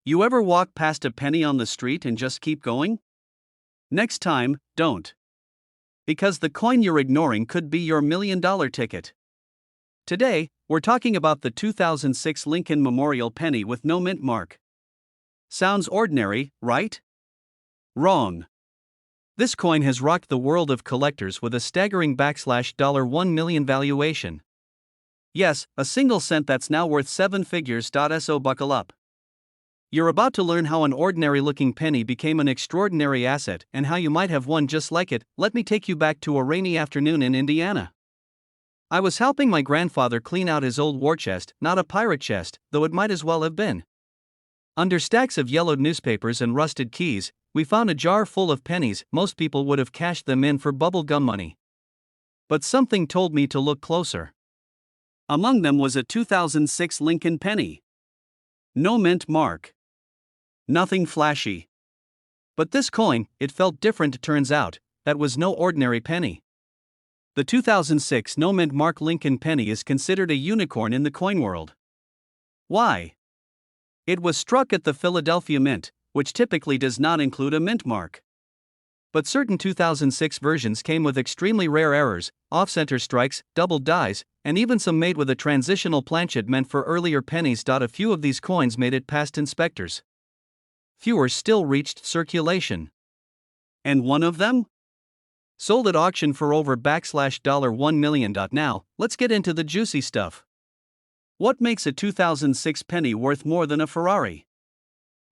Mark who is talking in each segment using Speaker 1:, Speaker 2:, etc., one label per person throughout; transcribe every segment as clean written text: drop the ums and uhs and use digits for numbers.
Speaker 1: You ever walk past a penny on the street and just keep going? Next time, don't. Because the coin you're ignoring could be your $1,000,000 ticket. Today, we're talking about the 2006 Lincoln Memorial penny with no mint mark. Sounds ordinary, right? Wrong. This coin has rocked the world of collectors with a staggering $1 million valuation. Yes, a single cent that's now worth seven figures. So buckle up. You're about to learn how an ordinary-looking penny became an extraordinary asset and how you might have one just like it. Let me take you back to a rainy afternoon in Indiana. I was helping my grandfather clean out his old war chest, not a pirate chest, though it might as well have been. Under stacks of yellowed newspapers and rusted keys, we found a jar full of pennies. Most people would have cashed them in for bubble gum money. But something told me to look closer. Among them was a 2006 Lincoln penny. No mint mark. Nothing flashy. But this coin, it felt different. Turns out, that was no ordinary penny. The 2006 no mint mark Lincoln penny is considered a unicorn in the coin world. Why? It was struck at the Philadelphia Mint, which typically does not include a mint mark. But certain 2006 versions came with extremely rare errors, off-center strikes, doubled dies, and even some made with a transitional planchet meant for earlier pennies. A few of these coins made it past inspectors. Fewer still reached circulation. And one of them? Sold at auction for over $1 million. Now, let's get into the juicy stuff. What makes a 2006 penny worth more than a Ferrari?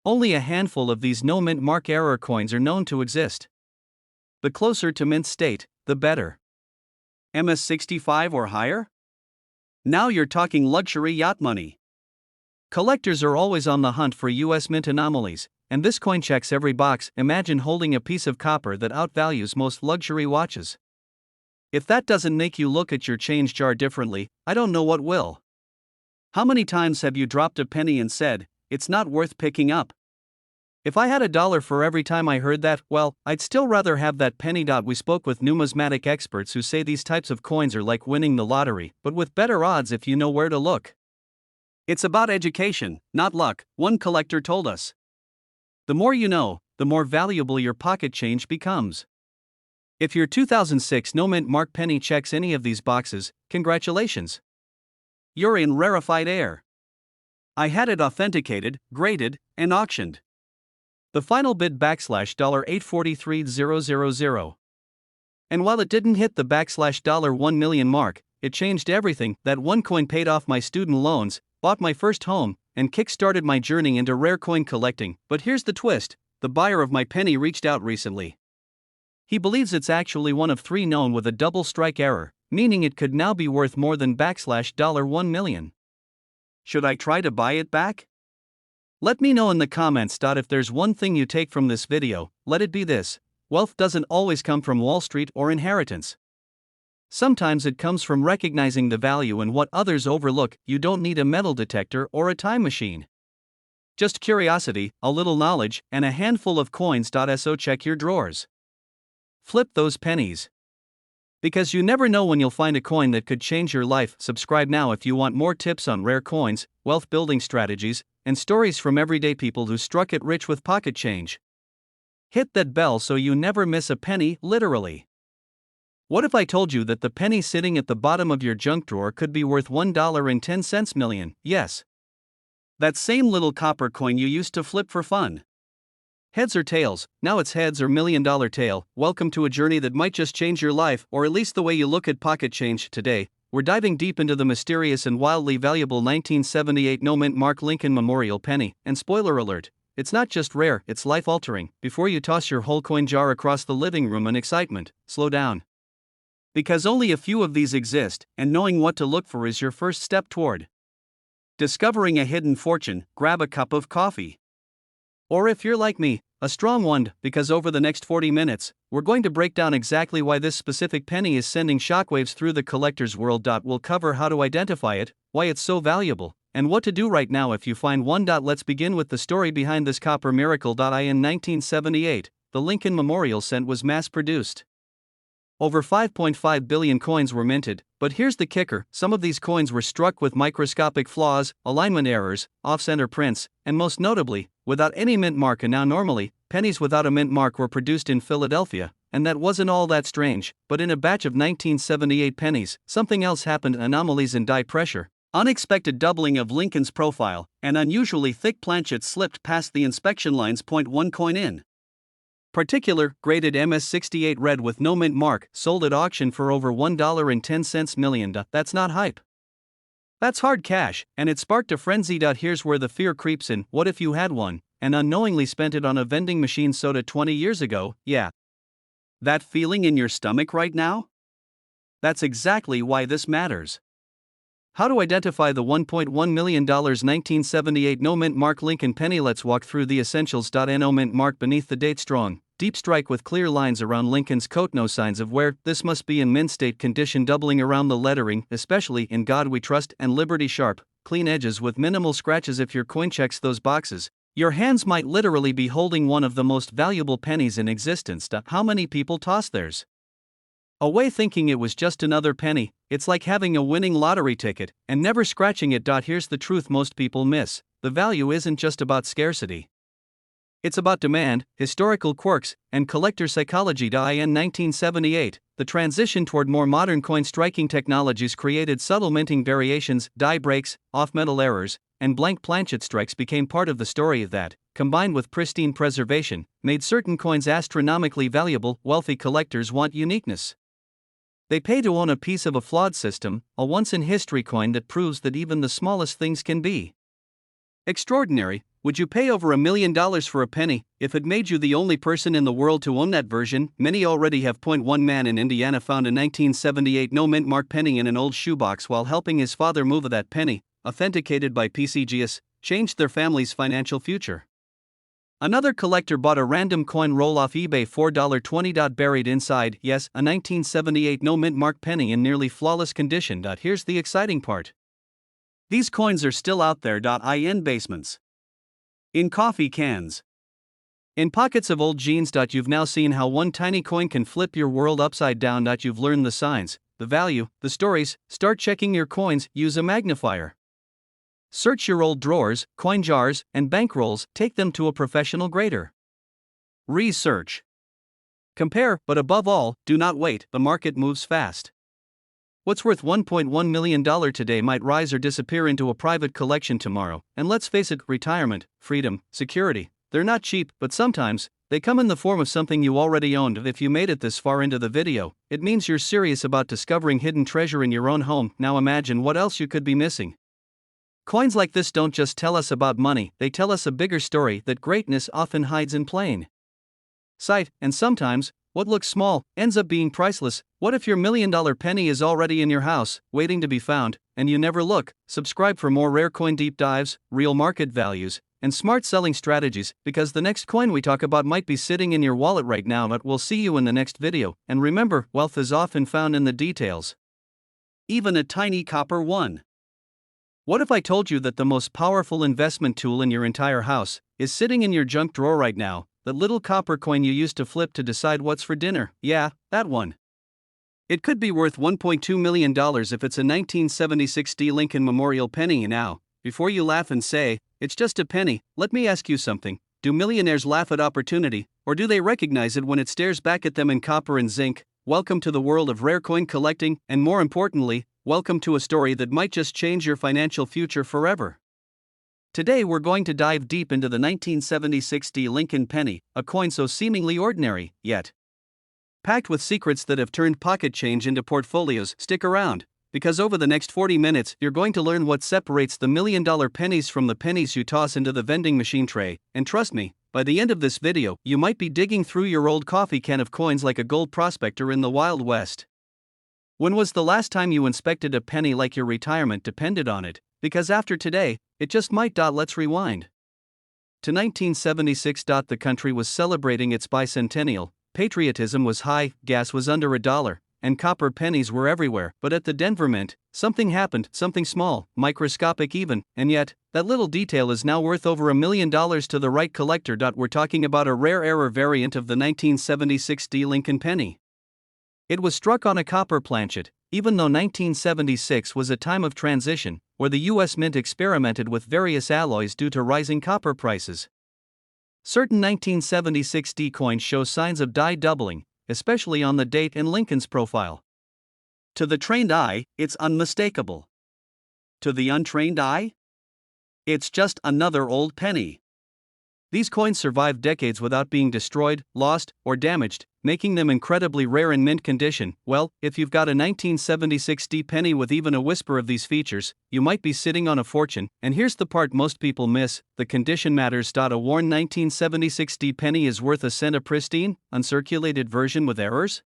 Speaker 1: Only a handful of these no mint mark error coins are known to exist. The closer to mint state, the better. MS-65 or higher? Now you're talking luxury yacht money. Collectors are always on the hunt for US mint anomalies, and this coin checks every box. Imagine holding a piece of copper that outvalues most luxury watches. If that doesn't make you look at your change jar differently, I don't know what will. How many times have you dropped a penny and said, "It's not worth picking up"? If I had $1 for every time I heard that, well, I'd still rather have that penny. We spoke with numismatic experts who say these types of coins are like winning the lottery, but with better odds if you know where to look. It's about education, not luck, one collector told us. The more you know, the more valuable your pocket change becomes. If your 2006 no mint mark penny checks any of these boxes, congratulations. You're in rarefied air. I had it authenticated, graded, and auctioned. The final bid $843,000. And while it didn't hit the $1 million mark, it changed everything. That one coin paid off my student loans, bought my first home, and kick-started my journey into rare coin collecting. But here's the twist: the buyer of my penny reached out recently. He believes it's actually one of three known with a double strike error, meaning it could now be worth more than $1 million. Should I try to buy it back? Let me know in the comments. If there's one thing you take from this video, let it be this: wealth doesn't always come from Wall Street or inheritance. Sometimes it comes from recognizing the value in what others overlook. You don't need a metal detector or a time machine. Just curiosity, a little knowledge, and a handful of coins. So check your drawers. Flip those pennies. Because you never know when you'll find a coin that could change your life. Subscribe now if you want more tips on rare coins, wealth building strategies, and stories from everyday people who struck it rich with pocket change. Hit that bell so you never miss a penny, literally. What if I told you that the penny sitting at the bottom of your junk drawer could be worth $1.10 million? Yes. That same little copper coin you used to flip for fun. Heads or tails? Now it's heads or $1 million tail. Welcome to a journey that might just change your life, or at least the way you look at pocket change. Today, we're diving deep into the mysterious and wildly valuable 1978 no mint mark Lincoln Memorial penny. And spoiler alert, it's not just rare, it's life-altering. Before you toss your whole coin jar across the living room in excitement, slow down. Because only a few of these exist, and knowing what to look for is your first step toward discovering a hidden fortune. Grab a cup of coffee. Or if you're like me, a strong one, because over the next 40 minutes, we're going to break down exactly why this specific penny is sending shockwaves through the collector's world. We'll cover how to identify it, why it's so valuable, and what to do right now if you find one. Let's begin with the story behind this copper miracle. In 1978, the Lincoln Memorial cent was mass-produced. Over 5.5 billion coins were minted, but here's the kicker: some of these coins were struck with microscopic flaws, alignment errors, off-center prints, and most notably, without any mint mark. And now normally, pennies without a mint mark were produced in Philadelphia, and that wasn't all that strange, but in a batch of 1978 pennies, something else happened: anomalies in die pressure, unexpected doubling of Lincoln's profile, and unusually thick planchette slipped past the inspection lines. One coin in particular, graded MS68 red with no mint mark, sold at auction for over $1.10 million. That's not hype. That's hard cash, and it sparked a frenzy. Here's where the fear creeps in: what if you had one, and unknowingly spent it on a vending machine soda 20 years ago? Yeah. That feeling in your stomach right now? That's exactly why this matters. How to identify the $1.1 million 1978 no mint mark Lincoln penny? Let's walk through the essentials. No mint mark beneath the date, strong, deep strike with clear lines around Lincoln's coat, no signs of wear. This must be in mint state condition, doubling around the lettering, especially "In God We Trust" and "Liberty." Sharp, clean edges with minimal scratches. If your coin checks those boxes, your hands might literally be holding one of the most valuable pennies in existence. How many people toss theirs away thinking it was just another penny? It's like having a winning lottery ticket and never scratching it. Here's the truth most people miss: the value isn't just about scarcity. It's about demand, historical quirks, and collector psychology. In 1978, the transition toward more modern coin striking technologies created subtle minting variations, die breaks, off-metal errors, and blank planchette strikes became part of the story that, combined with pristine preservation, made certain coins astronomically valuable. Wealthy collectors want uniqueness. They pay to own a piece of a flawed system, a once-in-history coin that proves that even the smallest things can be extraordinary. Would you pay over $1 million for a penny if it made you the only person in the world to own that version? Many already have. One man in Indiana found a 1978 no mint mark penny in an old shoebox while helping his father move. That penny, authenticated by PCGS, changed their family's financial future. Another collector bought a random coin roll off eBay, $4.20. Buried inside, yes, a 1978 no mint mark penny in nearly flawless condition. Here's the exciting part: these coins are still out there. In basements, in coffee cans, in pockets of old jeans. You've now seen how one tiny coin can flip your world upside down. You've learned the signs, the value, the stories. Start checking your coins. Use a magnifier. Search your old drawers, coin jars, and bankrolls. Take them to a professional grader. Research. Compare, but above all, do not wait. The market moves fast. What's worth $1.1 million today might rise or disappear into a private collection tomorrow. And let's face it: retirement, freedom, security, they're not cheap, but sometimes they come in the form of something you already owned. If you made it this far into the video, it means you're serious about discovering hidden treasure in your own home. Now imagine what else you could be missing. Coins like this don't just tell us about money, they tell us a bigger story: that greatness often hides in plain sight, and sometimes, what looks small ends up being priceless. What if your $1 million penny is already in your house, waiting to be found, and you never look? Subscribe for more rare coin deep dives, real market values, and smart selling strategies, because the next coin we talk about might be sitting in your wallet right now. But we'll see you in the next video, and remember, wealth is often found in the details. Even a tiny copper one. What if I told you that the most powerful investment tool in your entire house is sitting in your junk drawer right now? That little copper coin you used to flip to decide what's for dinner. Yeah, that one. It could be worth $1.2 million if it's a 1976 D Lincoln Memorial penny. Now, before you laugh and say, "It's just a penny," let me ask you something. Do millionaires laugh at opportunity, or do they recognize it when it stares back at them in copper and zinc? Welcome to the world of rare coin collecting, and more importantly, welcome to a story that might just change your financial future forever. Today we're going to dive deep into the 1976 D Lincoln penny, a coin so seemingly ordinary, yet packed with secrets that have turned pocket change into portfolios. Stick around, because over the next 40 minutes you're going to learn what separates the $1 million pennies from the pennies you toss into the vending machine tray. And trust me, by the end of this video, you might be digging through your old coffee can of coins like a gold prospector in the Wild West. When was the last time you inspected a penny like your retirement depended on it? Because after today, it just might. Let's rewind to 1976. The country was celebrating its bicentennial, patriotism was high, gas was under $1, and copper pennies were everywhere. But at the Denver Mint, something happened, something small, microscopic even, and yet, that little detail is now worth over $1 million to the right collector. We're talking about a rare error variant of the 1976 D Lincoln penny. It was struck on a copper planchet, even though 1976 was a time of transition, where the US Mint experimented with various alloys due to rising copper prices. Certain 1976 D coins show signs of die doubling, especially on the date and Lincoln's profile. To the trained eye, it's unmistakable. To the untrained eye? It's just another old penny. These coins survived decades without being destroyed, lost, or damaged, making them incredibly rare in mint condition. Well, if you've got a 1976 D penny with even a whisper of these features, you might be sitting on a fortune. And here's the part most people miss: the condition matters. A worn 1976 D penny is worth a cent a pristine, uncirculated version with errors?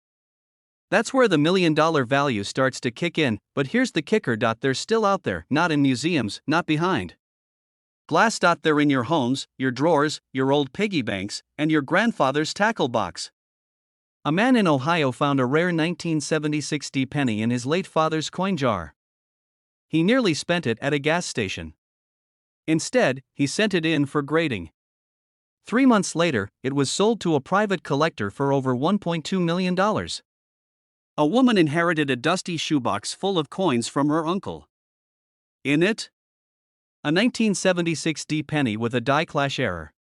Speaker 1: That's where the $1 million value starts to kick in. But here's the kicker: they're still out there, not in museums, not behind glass. They're in your homes, your drawers, your old piggy banks, and your grandfather's tackle box. A man in Ohio found a rare 1976 D penny in his late father's coin jar. He nearly spent it at a gas station. Instead, he sent it in for grading. 3 months later, it was sold to a private collector for over $1.2 million. A woman inherited a dusty shoebox full of coins from her uncle. In it, a 1976 D penny with a die clash error.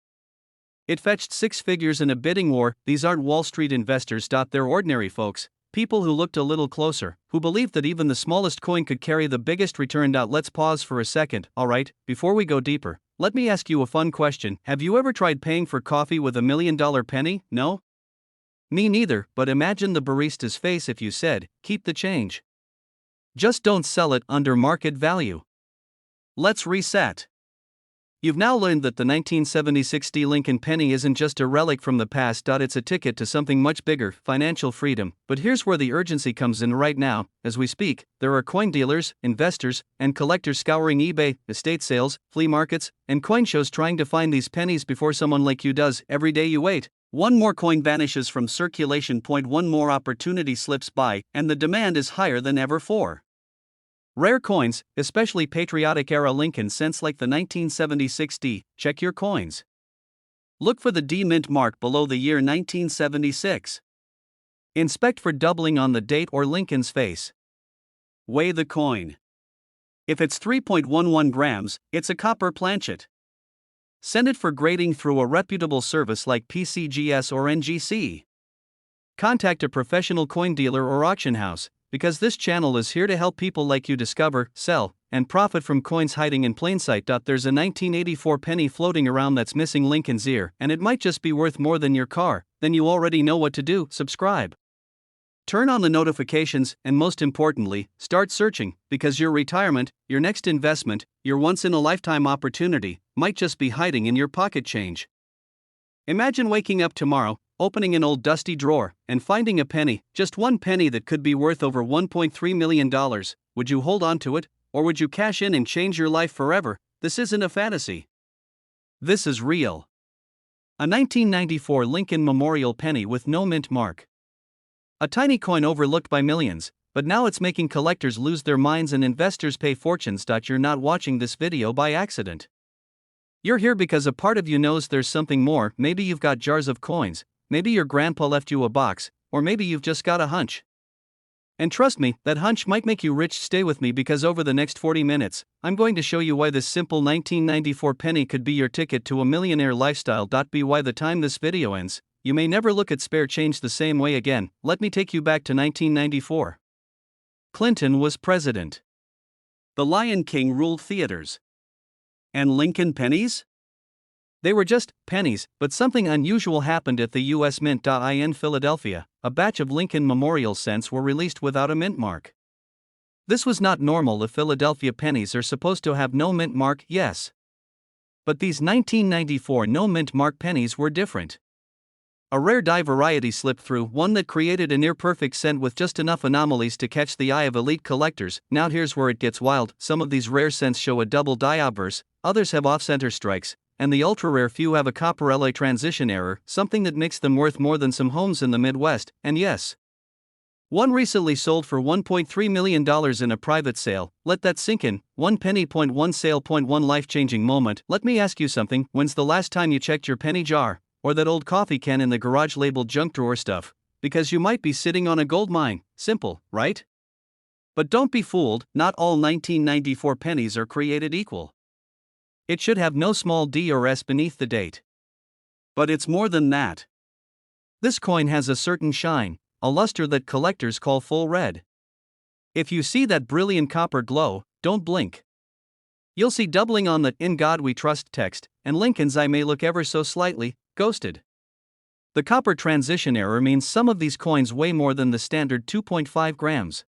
Speaker 1: It fetched 6 figures in a bidding war. These aren't Wall Street investors. They're ordinary folks, people who looked a little closer, who believed that even the smallest coin could carry the biggest return. Let's pause for a second. Alright, before we go deeper, let me ask you a fun question. Have you ever tried paying for coffee with $1 million penny? No? Me neither, but imagine the barista's face if you said, "Keep the change. Just don't sell it under market value." Let's reset. You've now learned that the 1976 D Lincoln penny isn't just a relic from the past. It's a ticket to something much bigger: financial freedom. But here's where the urgency comes in. Right now, as we speak, there are coin dealers, investors, and collectors scouring eBay, estate sales, flea markets, and coin shows trying to find these pennies before someone like you does. Every day you wait, one more coin vanishes from circulation. One more opportunity slips by, and the demand is higher than ever for rare coins, especially patriotic-era Lincoln cents like the 1976 D. Check your coins. Look for the D mint mark below the year 1976. Inspect for doubling on the date or Lincoln's face. Weigh the coin. If it's 3.11 grams, it's a copper planchet. Send it for grading through a reputable service like PCGS or NGC. Contact a professional coin dealer or auction house, because this channel is here to help people like you discover, sell, and profit from coins hiding in plain sight. There's a 1984 penny floating around that's missing Lincoln's ear, and it might just be worth more than your car. Then you already know what to do: subscribe. Turn on the notifications, and most importantly, start searching, because your retirement, your next investment, your once-in-a-lifetime opportunity, might just be hiding in your pocket change. Imagine waking up tomorrow, opening an old dusty drawer, and finding a penny, just one penny that could be worth over $1.3 million. Would you hold on to it, or would you cash in and change your life forever? This isn't a fantasy. This is real. A 1994 Lincoln Memorial penny with no mint mark. A tiny coin overlooked by millions, but now it's making collectors lose their minds and investors pay fortunes. You're not watching this video by accident. You're here because a part of you knows there's something more. Maybe you've got jars of coins, maybe your grandpa left you a box, or maybe you've just got a hunch. And trust me, that hunch might make you rich. Stay with me, because over the next 40 minutes, I'm going to show you why this simple 1994 penny could be your ticket to a millionaire lifestyle. By the time this video ends, you may never look at spare change the same way again. Let me take you back to 1994. Clinton was president. The Lion King ruled theaters. And Lincoln pennies? They were just pennies, but something unusual happened at the U.S. Mint. In Philadelphia, a batch of Lincoln Memorial cents were released without a mint mark. This was not normal. The Philadelphia pennies are supposed to have no mint mark, yes. But these 1994 no mint mark pennies were different. A rare die variety slipped through, one that created a near-perfect cent with just enough anomalies to catch the eye of elite collectors. Now here's where it gets wild. Some of these rare cents show a double die obverse, others have off-center strikes, and the ultra-rare few have a copper LA transition error, something that makes them worth more than some homes in the Midwest. And yes, one recently sold for $1.3 million in a private sale. Let that sink in. 1 penny, .1 sale, .1 life-changing moment. Let me ask you something. When's the last time you checked your penny jar? Or that old coffee can in the garage labeled junk drawer stuff? because you might be sitting on a gold mine. Simple, right? But don't be fooled, not all 1994 pennies are created equal. It should have no small d or s beneath the date. But it's more than that. This coin has a certain shine, a luster that collectors call full red. If you see that brilliant copper glow, don't blink. You'll see doubling on the "In God We Trust" text, and Lincoln's "I may look ever so slightly ghosted." The copper transition error means some of these coins weigh more than the standard 2.5 grams.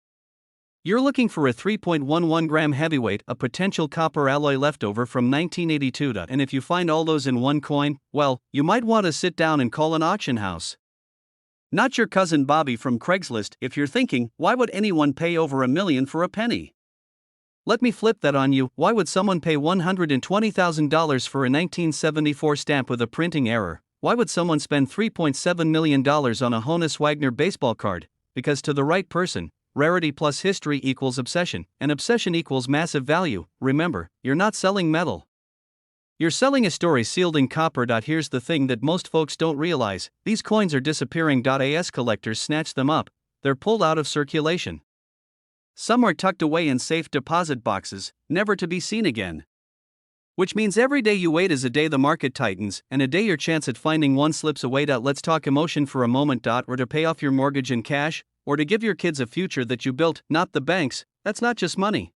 Speaker 1: You're looking for a 3.11 gram heavyweight, a potential copper alloy leftover from 1982, and if you find all those in one coin, well, you might want to sit down and call an auction house. Not your cousin Bobby from Craigslist if you're thinking, why would anyone pay over $1 million for a penny? Let me flip that on you. Why would someone pay $120,000 for a 1974 stamp with a printing error? Why would someone spend $3.7 million on a Honus Wagner baseball card? Because to the right person, rarity plus history equals obsession, and obsession equals massive value. Remember, you're not selling metal. You're selling a story sealed in copper. Here's the thing that most folks don't realize: these coins are disappearing. As collectors snatch them up, they're pulled out of circulation. Some are tucked away in safe deposit boxes, never to be seen again. Which means every day you wait is a day the market tightens, and a day your chance at finding one slips away. Let's talk emotion for a moment. Or to pay off your mortgage in cash, or to give your kids a future that you built, not the banks. That's not just money.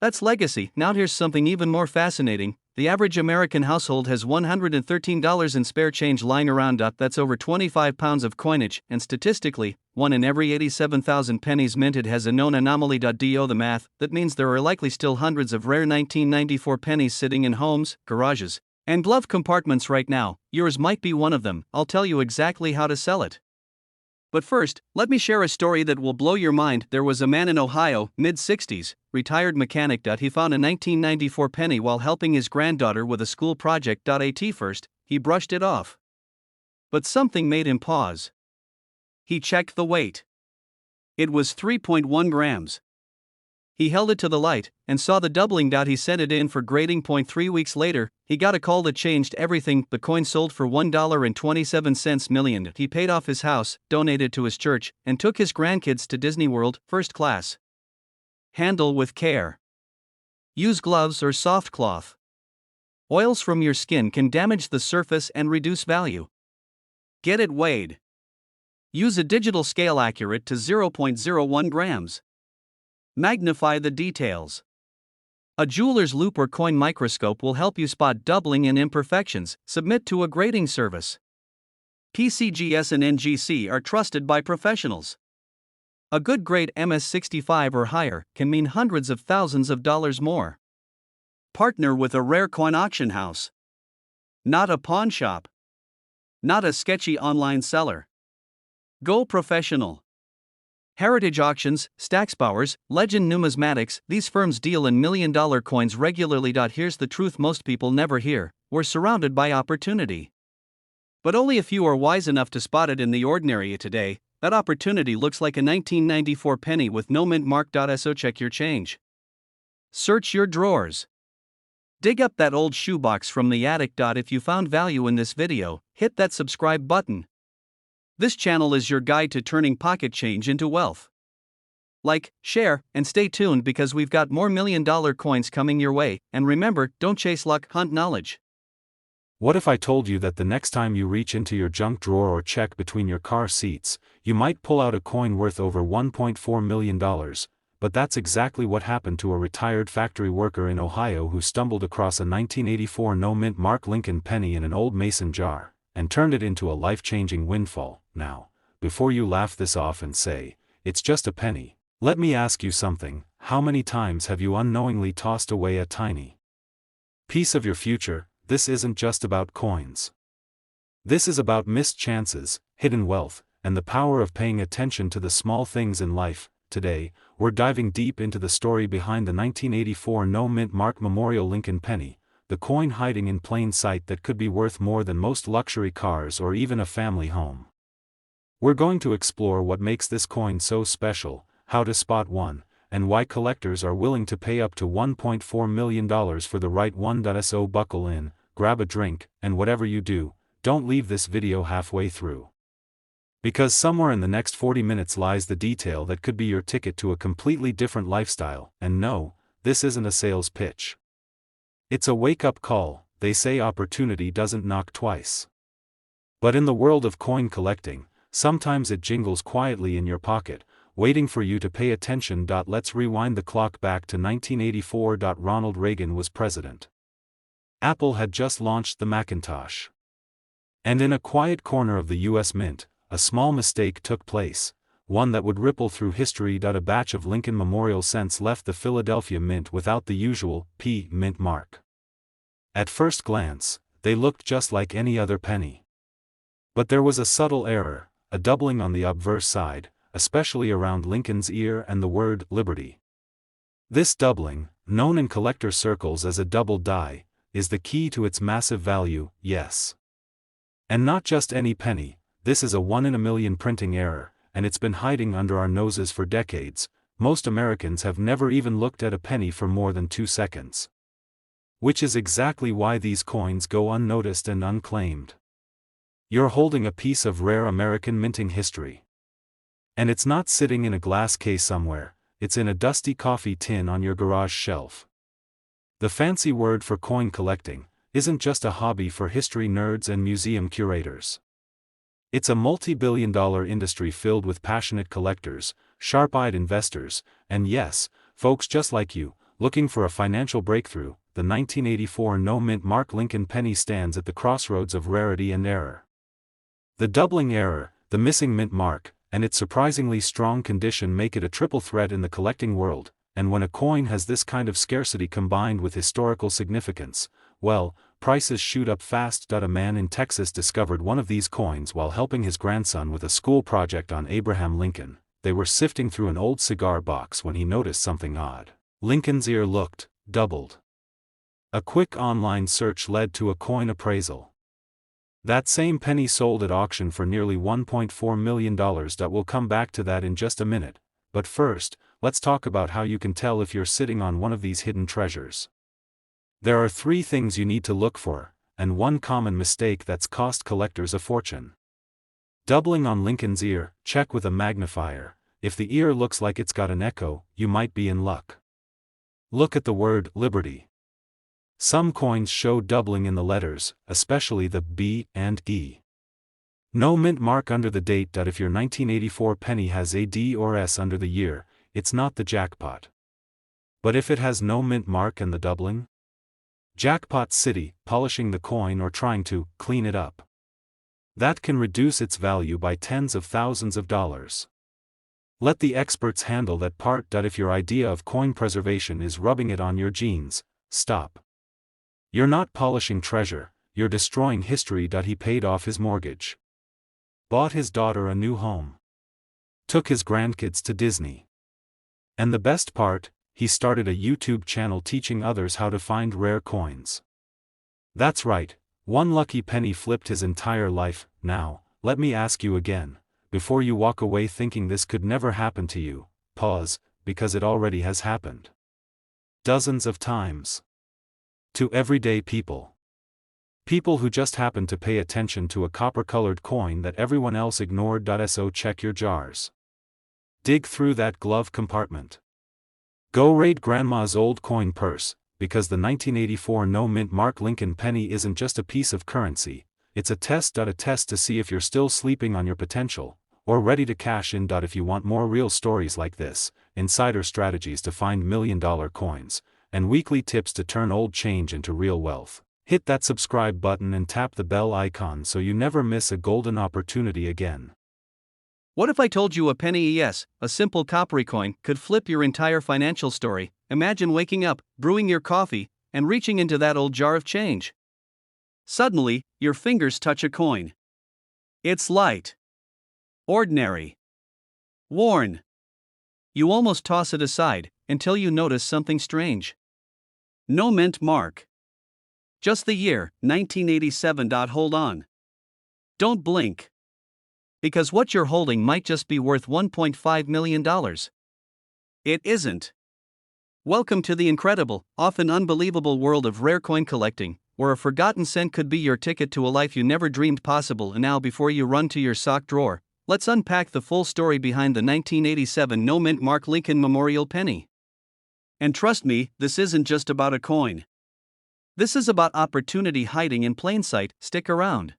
Speaker 1: That's legacy. Now here's something even more fascinating. The average American household has $113 in spare change lying around. That's over 25 pounds of coinage, and statistically, 1 in every 87,000 pennies minted has a known anomaly. Do the math. That means there are likely still hundreds of rare 1994 pennies sitting in homes, garages, and glove compartments right now. Yours might be one of them. I'll tell you exactly how to sell it. But first, let me share a story that will blow your mind. There was a man in Ohio, mid-60s, retired mechanic. He found a 1994 penny while helping his granddaughter with a school project. At first, he brushed it off. But something made him pause. He checked the weight. It was 3.1 grams. He held it to the light and saw the doubling. He sent it in for grading. 3 weeks later, he got a call that changed everything. The coin sold for $1.27 million. He paid off his house, donated to his church, and took his grandkids to Disney World, first class. Handle with care. Use gloves or soft cloth. Oils from your skin can damage the surface and reduce value. Get it weighed. Use a digital scale accurate to 0.01 grams. Magnify the details. A jeweler's loupe or coin microscope will help you spot doubling and imperfections. Submit to a grading service. PCGS and NGC are trusted by professionals. A good grade MS65 or higher can mean hundreds of thousands of dollars more. Partner with a rare coin auction house. Not a pawn shop. Not a sketchy online seller. Go professional. Heritage Auctions, Stacksbauers, Legend Numismatics, these firms deal in million-dollar coins regularly. Here's the truth most people never hear: we're surrounded by opportunity. But only a few are wise enough to spot it in the ordinary. Today, that opportunity looks like a 1994 penny with no mint mark. So check your change. Search your drawers. Dig up that old shoebox from the attic. If you found value in this video, hit that subscribe button. This channel is your guide to turning pocket change into wealth. Like, share, and stay tuned because we've got more million-dollar coins coming your way. And remember, don't chase luck, hunt knowledge.
Speaker 2: What if I told you that the next time you reach into your junk drawer or check between your car seats, you might pull out a coin worth over $1.4 million? But that's exactly what happened to a retired factory worker in Ohio who stumbled across a 1984 no-mint mark Lincoln penny in an old mason jar, and turned it into a life-changing windfall. Now, before you laugh this off and say, it's just a penny, let me ask you something: how many times have you unknowingly tossed away a tiny piece of your future? This isn't just about coins. This is about missed chances, hidden wealth, and the power of paying attention to the small things in life. Today, we're diving deep into the story behind the 1984 no-mint mark Memorial Lincoln penny, the coin hiding in plain sight that could be worth more than most luxury cars or even a family home. We're going to explore what makes this coin so special, how to spot one, and why collectors are willing to pay up to $1.4 million for the right one. So buckle in, grab a drink, and whatever you do, don't leave this video halfway through. Because somewhere in the next 40 minutes lies the detail that could be your ticket to a completely different lifestyle, and no, this isn't a sales pitch. It's a wake-up call. They say opportunity doesn't knock twice. But in the world of coin collecting, sometimes it jingles quietly in your pocket, waiting for you to pay attention. Let's rewind the clock back to 1984. Ronald Reagan was president. Apple had just launched the Macintosh. And in a quiet corner of the US Mint, a small mistake took place, one that would ripple through history. A batch of Lincoln Memorial cents left the Philadelphia Mint without the usual P mint mark. At first glance, they looked just like any other penny. But there was a subtle error, a doubling on the obverse side, especially around Lincoln's ear and the word liberty. This doubling, known in collector circles as a double die, is the key to its massive value, yes. And not just any penny, this is a 1 in a million printing error, and it's been hiding under our noses for decades. Most Americans have never even looked at a penny for more than 2 seconds. Which is exactly why these coins go unnoticed and unclaimed. You're holding a piece of rare American minting history. And it's not sitting in a glass case somewhere, it's in a dusty coffee tin on your garage shelf. The fancy word for coin collecting isn't just a hobby for history nerds and museum curators. It's a multi-billion-dollar industry filled with passionate collectors, sharp-eyed investors, and yes, folks just like you, looking for a financial breakthrough. The 1984 no-mint mark Lincoln penny stands at the crossroads of rarity and error. The doubling error, the missing mint mark, and its surprisingly strong condition make it a triple threat in the collecting world, and when a coin has this kind of scarcity combined with historical significance, well, prices shoot up fast. A man in Texas discovered one of these coins while helping his grandson with a school project on Abraham Lincoln. They were sifting through an old cigar box when he noticed something odd. Lincoln's ear looked doubled. A quick online search led to a coin appraisal. That same penny sold at auction for nearly $1.4 million. We'll come back to that in just a minute, but first, let's talk about how you can tell if you're sitting on one of these hidden treasures. There are 3 things you need to look for, and one common mistake that's cost collectors a fortune. Doubling on Lincoln's ear, check with a magnifier. If the ear looks like it's got an echo, you might be in luck. Look at the word liberty. Some coins show doubling in the letters, especially the B and E. No mint mark under the date. If your 1984 penny has a D or S under the year, it's not the jackpot. But if it has no mint mark and the doubling? Jackpot City, polishing the coin or trying to clean it up. That can reduce its value by tens of thousands of dollars. Let the experts handle that part. If your idea of coin preservation is rubbing it on your jeans, stop. You're not polishing treasure, you're destroying history. He paid off his mortgage. Bought his daughter a new home. Took his grandkids to Disney. And the best part, he started a YouTube channel teaching others how to find rare coins. That's right, one lucky penny flipped his entire life. Now, let me ask you again, before you walk away thinking this could never happen to you, pause, because it already has happened. Dozens of times. To everyday people. People who just happened to pay attention to a copper-colored coin that everyone else ignored. So check your jars. Dig through that glove compartment. Go raid grandma's old coin purse, because the 1984 no-mint mark Lincoln penny isn't just a piece of currency, it's a test. A test to see if you're still sleeping on your potential, or ready to cash in. If you want more real stories like this, insider strategies to find million-dollar coins, and weekly tips to turn old change into real wealth, hit that subscribe button and tap the bell icon so you never miss a golden opportunity again.
Speaker 1: What if I told you a penny, yes, a simple coppery coin, could flip your entire financial story? Imagine waking up, brewing your coffee, and reaching into that old jar of change. Suddenly, your fingers touch a coin. It's light. Ordinary. Worn. You almost toss it aside, until you notice something strange. No mint mark. Just the year, 1987. Hold on. Don't blink. Because what you're holding might just be worth $1.5 million. It isn't. Welcome to the incredible, often unbelievable world of rare coin collecting, where a forgotten cent could be your ticket to a life you never dreamed possible. And now, before you run to your sock drawer, let's unpack the full story behind the 1987 no mint mark Lincoln Memorial penny. And trust me, this isn't just about a coin. This is about opportunity hiding in plain sight. Stick around.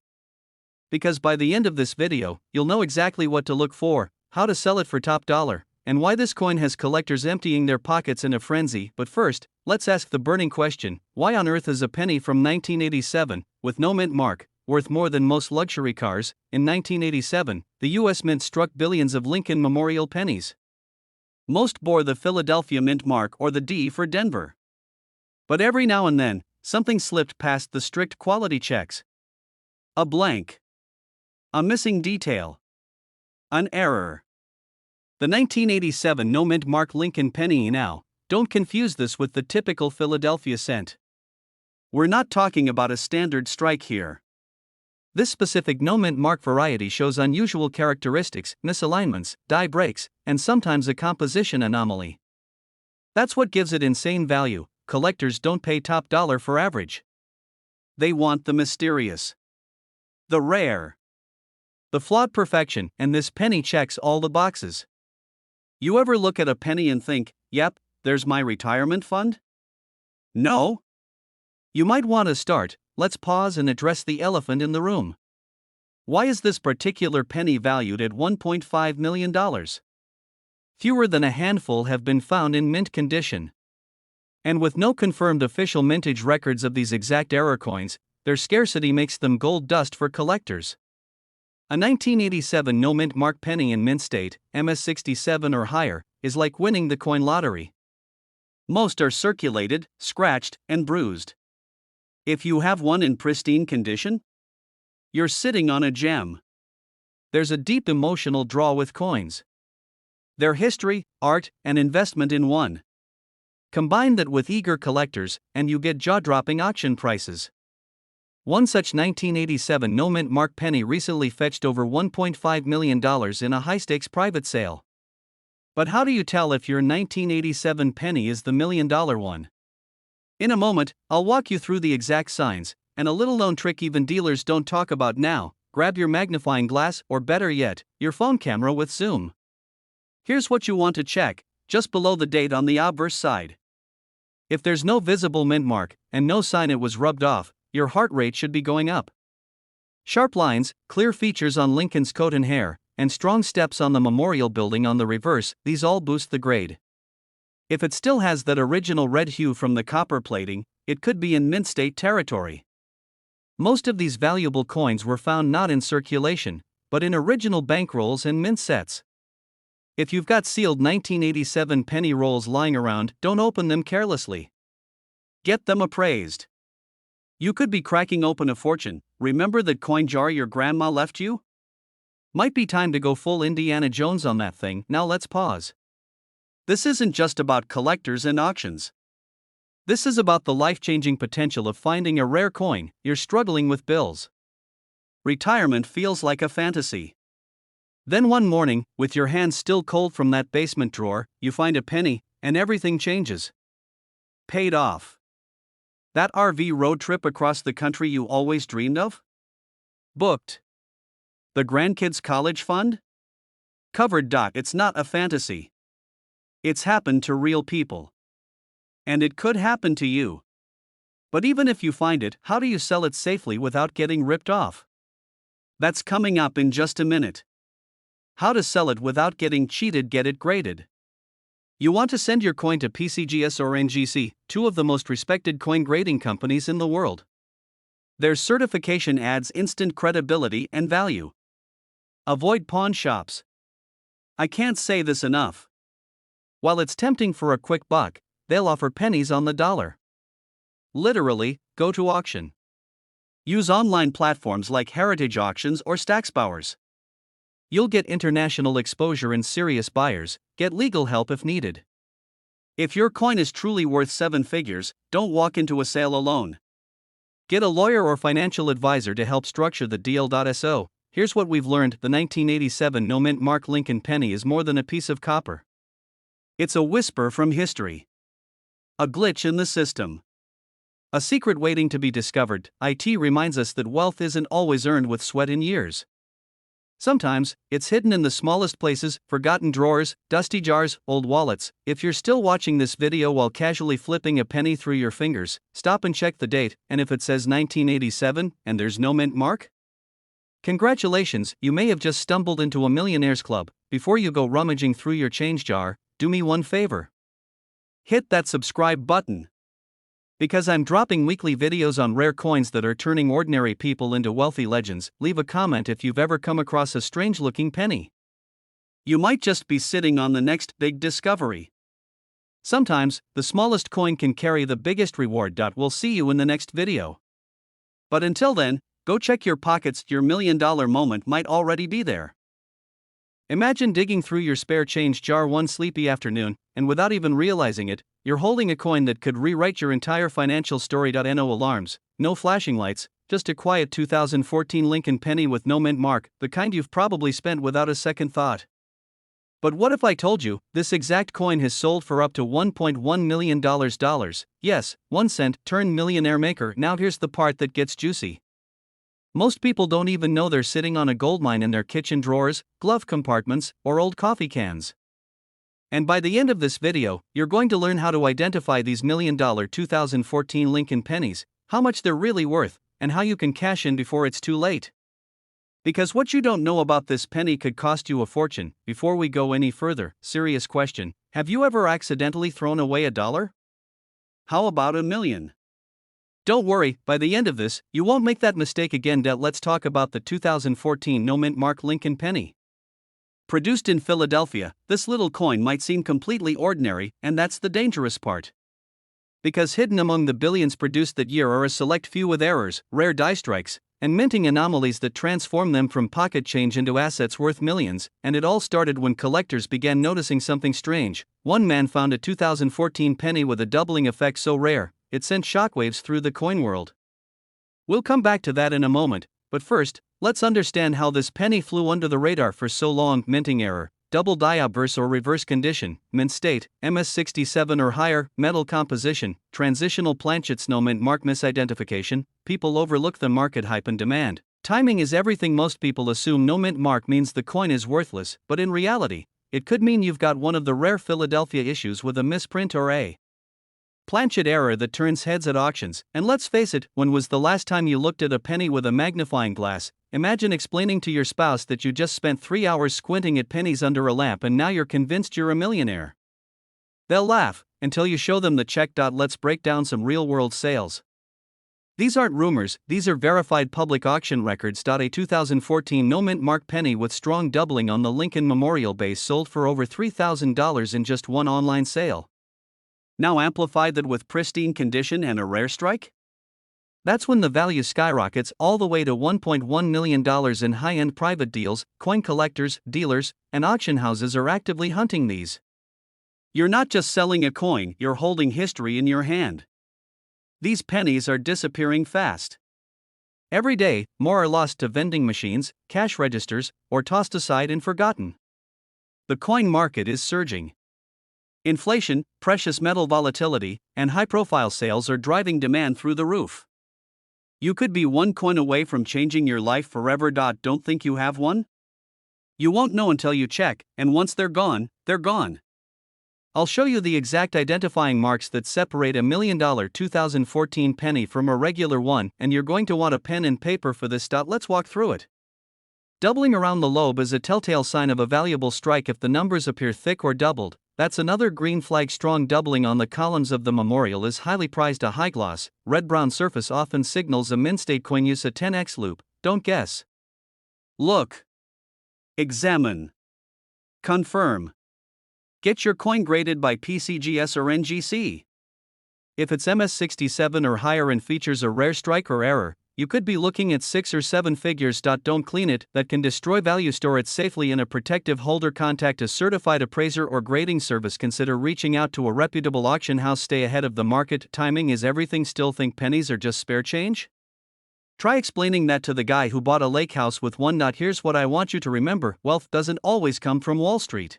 Speaker 1: Because by the end of this video, you'll know exactly what to look for, how to sell it for top dollar, and why this coin has collectors emptying their pockets in a frenzy. But first, let's ask the burning question: why on earth is a penny from 1987, with no mint mark, worth more than most luxury cars? In 1987, the U.S. Mint struck billions of Lincoln Memorial pennies. Most bore the Philadelphia Mint mark or the D for Denver. But every now and then, something slipped past the strict quality checks. A blank. A missing detail. An error. The 1987 no mint mark Lincoln penny. Now, don't confuse this with the typical Philadelphia cent. We're not talking about a standard strike here. This specific no mint mark variety shows unusual characteristics, misalignments, die breaks, and sometimes a composition anomaly. That's what gives it insane value. Collectors don't pay top dollar for average. They want the mysterious, the rare, the flawed perfection, and this penny checks all the boxes. You ever look at a penny and think, yep, there's my retirement fund? No? You might want to start. Let's pause and address the elephant in the room. Why is this particular penny valued at $1.5 million? Fewer than a handful have been found in mint condition. And with no confirmed official mintage records of these exact error coins, their scarcity makes them gold dust for collectors. A 1987 no mint mark penny in mint state, MS67 or higher, is like winning the coin lottery. Most are circulated, scratched, and bruised. If you have one in pristine condition, you're sitting on a gem. There's a deep emotional draw with coins. Their history, art, and investment in one. Combine that with eager collectors, and you get jaw-dropping auction prices. One such 1987 no mint mark penny recently fetched over $1.5 million in a high-stakes private sale. But how do you tell if your 1987 penny is the $1 million one? In a moment, I'll walk you through the exact signs, and a little-known trick even dealers don't talk about now: grab your magnifying glass, or better yet, your phone camera with zoom. Here's what you want to check, just below the date on the obverse side. If there's no visible mint mark, and no sign it was rubbed off, your heart rate should be going up. Sharp lines, clear features on Lincoln's coat and hair, and strong steps on the memorial building on the reverse, these all boost the grade. If it still has that original red hue from the copper plating, it could be in mint state territory. Most of these valuable coins were found not in circulation, but in original bankrolls and mint sets. If you've got sealed 1987 penny rolls lying around, don't open them carelessly. Get them appraised. You could be cracking open a fortune. Remember that coin jar your grandma left you? Might be time to go full Indiana Jones on that thing. Now let's pause. This isn't just about collectors and auctions. This is about the life-changing potential of finding a rare coin. You're struggling with bills. Retirement feels like a fantasy. Then one morning, with your hands still cold from that basement drawer, you find a penny, and everything changes. Paid off. That RV road trip across the country you always dreamed of? Booked. The grandkids' college fund? Covered. It's not a fantasy. It's happened to real people. And it could happen to you. But even if you find it, how do you sell it safely without getting ripped off? That's coming up in just a minute. How to sell it without getting cheated. Get it graded. You want to send your coin to PCGS or NGC, two of the most respected coin grading companies in the world. Their certification adds instant credibility and value. Avoid pawn shops. I can't say this enough. While it's tempting for a quick buck, they'll offer pennies on the dollar. Literally, go to auction. Use online platforms like Heritage Auctions or Stacksbowers. You'll get international exposure and serious buyers. Get legal help if needed. If your coin is truly worth 7 figures, don't walk into a sale alone. Get a lawyer or financial advisor to help structure the deal. So, here's what we've learned: the 1987 no mint mark Lincoln penny is more than a piece of copper. It's a whisper from history. A glitch in the system. A secret waiting to be discovered. IT reminds us that wealth isn't always earned with sweat and years. Sometimes, it's hidden in the smallest places, forgotten drawers, dusty jars, old wallets. If you're still watching this video while casually flipping a penny through your fingers, stop and check the date, and if it says 1987, and there's no mint mark? Congratulations, you may have just stumbled into a millionaire's club. Before you go rummaging through your change jar, do me one favor. Hit that subscribe button. Because I'm dropping weekly videos on rare coins that are turning ordinary people into wealthy legends. Leave a comment if you've ever come across a strange-looking penny. You might just be sitting on the next big discovery. Sometimes, the smallest coin can carry the biggest reward. We'll see you in the next video. But until then, go check your pockets. Your $1 million moment might already be there. Imagine digging through your spare change jar one sleepy afternoon, and without even realizing it, you're holding a coin that could rewrite your entire financial story. No alarms, no flashing lights, just a quiet 2014 Lincoln penny with no mint mark, the kind you've probably spent without a second thought. But what if I told you, this exact coin has sold for up to $1.1 million? Yes, 1 cent, turn millionaire maker. Now here's the part that gets juicy. Most people don't even know they're sitting on a goldmine in their kitchen drawers, glove compartments, or old coffee cans. And by the end of this video, you're going to learn how to identify these $1 million 2014 Lincoln pennies, how much they're really worth, and how you can cash in before it's too late. Because what you don't know about this penny could cost you a fortune. Before we go any further, serious question: have you ever accidentally thrown away $1? How about $1 million? Don't worry, by the end of this, you won't make that mistake again. Let's talk about the 2014 no mint mark Lincoln penny. Produced in Philadelphia, this little coin might seem completely ordinary, and that's the dangerous part. Because hidden among the billions produced that year are a select few with errors, rare die strikes, and minting anomalies that transform them from pocket change into assets worth millions. And it all started when collectors began noticing something strange. One man found a 2014 penny with a doubling effect so rare, it sent shockwaves through the coin world. We'll come back to that in a moment, but first, let's understand how this penny flew under the radar for so long. Minting error, double die obverse or reverse condition, mint state, MS67 or higher, metal composition, transitional planchets. No mint mark misidentification, people overlook the market hype and demand. Timing is everything. Most people assume no mint mark means the coin is worthless, but in reality, it could mean you've got one of the rare Philadelphia issues with a misprint or a planchet error that turns heads at auctions. And let's face it, when was the last time you looked at a penny with a magnifying glass? Imagine explaining to your spouse that you just spent 3 hours squinting at pennies under a lamp and now you're convinced you're a millionaire. They'll laugh, until you show them the check. Let's break down some real-world sales. These aren't rumors, these are verified public auction records. A 2014 no mint mark penny with strong doubling on the Lincoln Memorial base sold for over $3,000 in just one online sale. Now amplify that with pristine condition and a rare strike? That's when the value skyrockets all the way to $1.1 million in high-end private deals. Coin collectors, dealers, and auction houses are actively hunting these. You're not just selling a coin, you're holding history in your hand. These pennies are disappearing fast. Every day, more are lost to vending machines, cash registers, or tossed aside and forgotten. The coin market is surging. Inflation, precious metal volatility, and high-profile sales are driving demand through the roof. You could be one coin away from changing your life forever. Don't think you have one? You won't know until you check, and once they're gone, they're gone. I'll show you the exact identifying marks that separate a $1 million 2014 penny from a regular one, and you're going to want a pen and paper for this. Let's walk through it. Doubling around the lobe is a telltale sign of a valuable strike. If the numbers appear thick or doubled, that's another green flag. Strong doubling on the columns of the memorial is highly prized. A high gloss, red-brown surface often signals a mint state coin. Use a 10x loop, don't guess. Look. Examine. Confirm. Get your coin graded by PCGS or NGC. If it's MS67 or higher and features a rare strike or error, you could be looking at 6 or 7 figures. Don't clean it, that can destroy value. Store it safely in a protective holder. Contact a certified appraiser or grading service. Consider reaching out to a reputable auction house. Stay ahead of the market. Timing is everything. Still think pennies are just spare change? Try explaining that to the guy who bought a lake house with one. Here's what I want you to remember: wealth doesn't always come from Wall Street.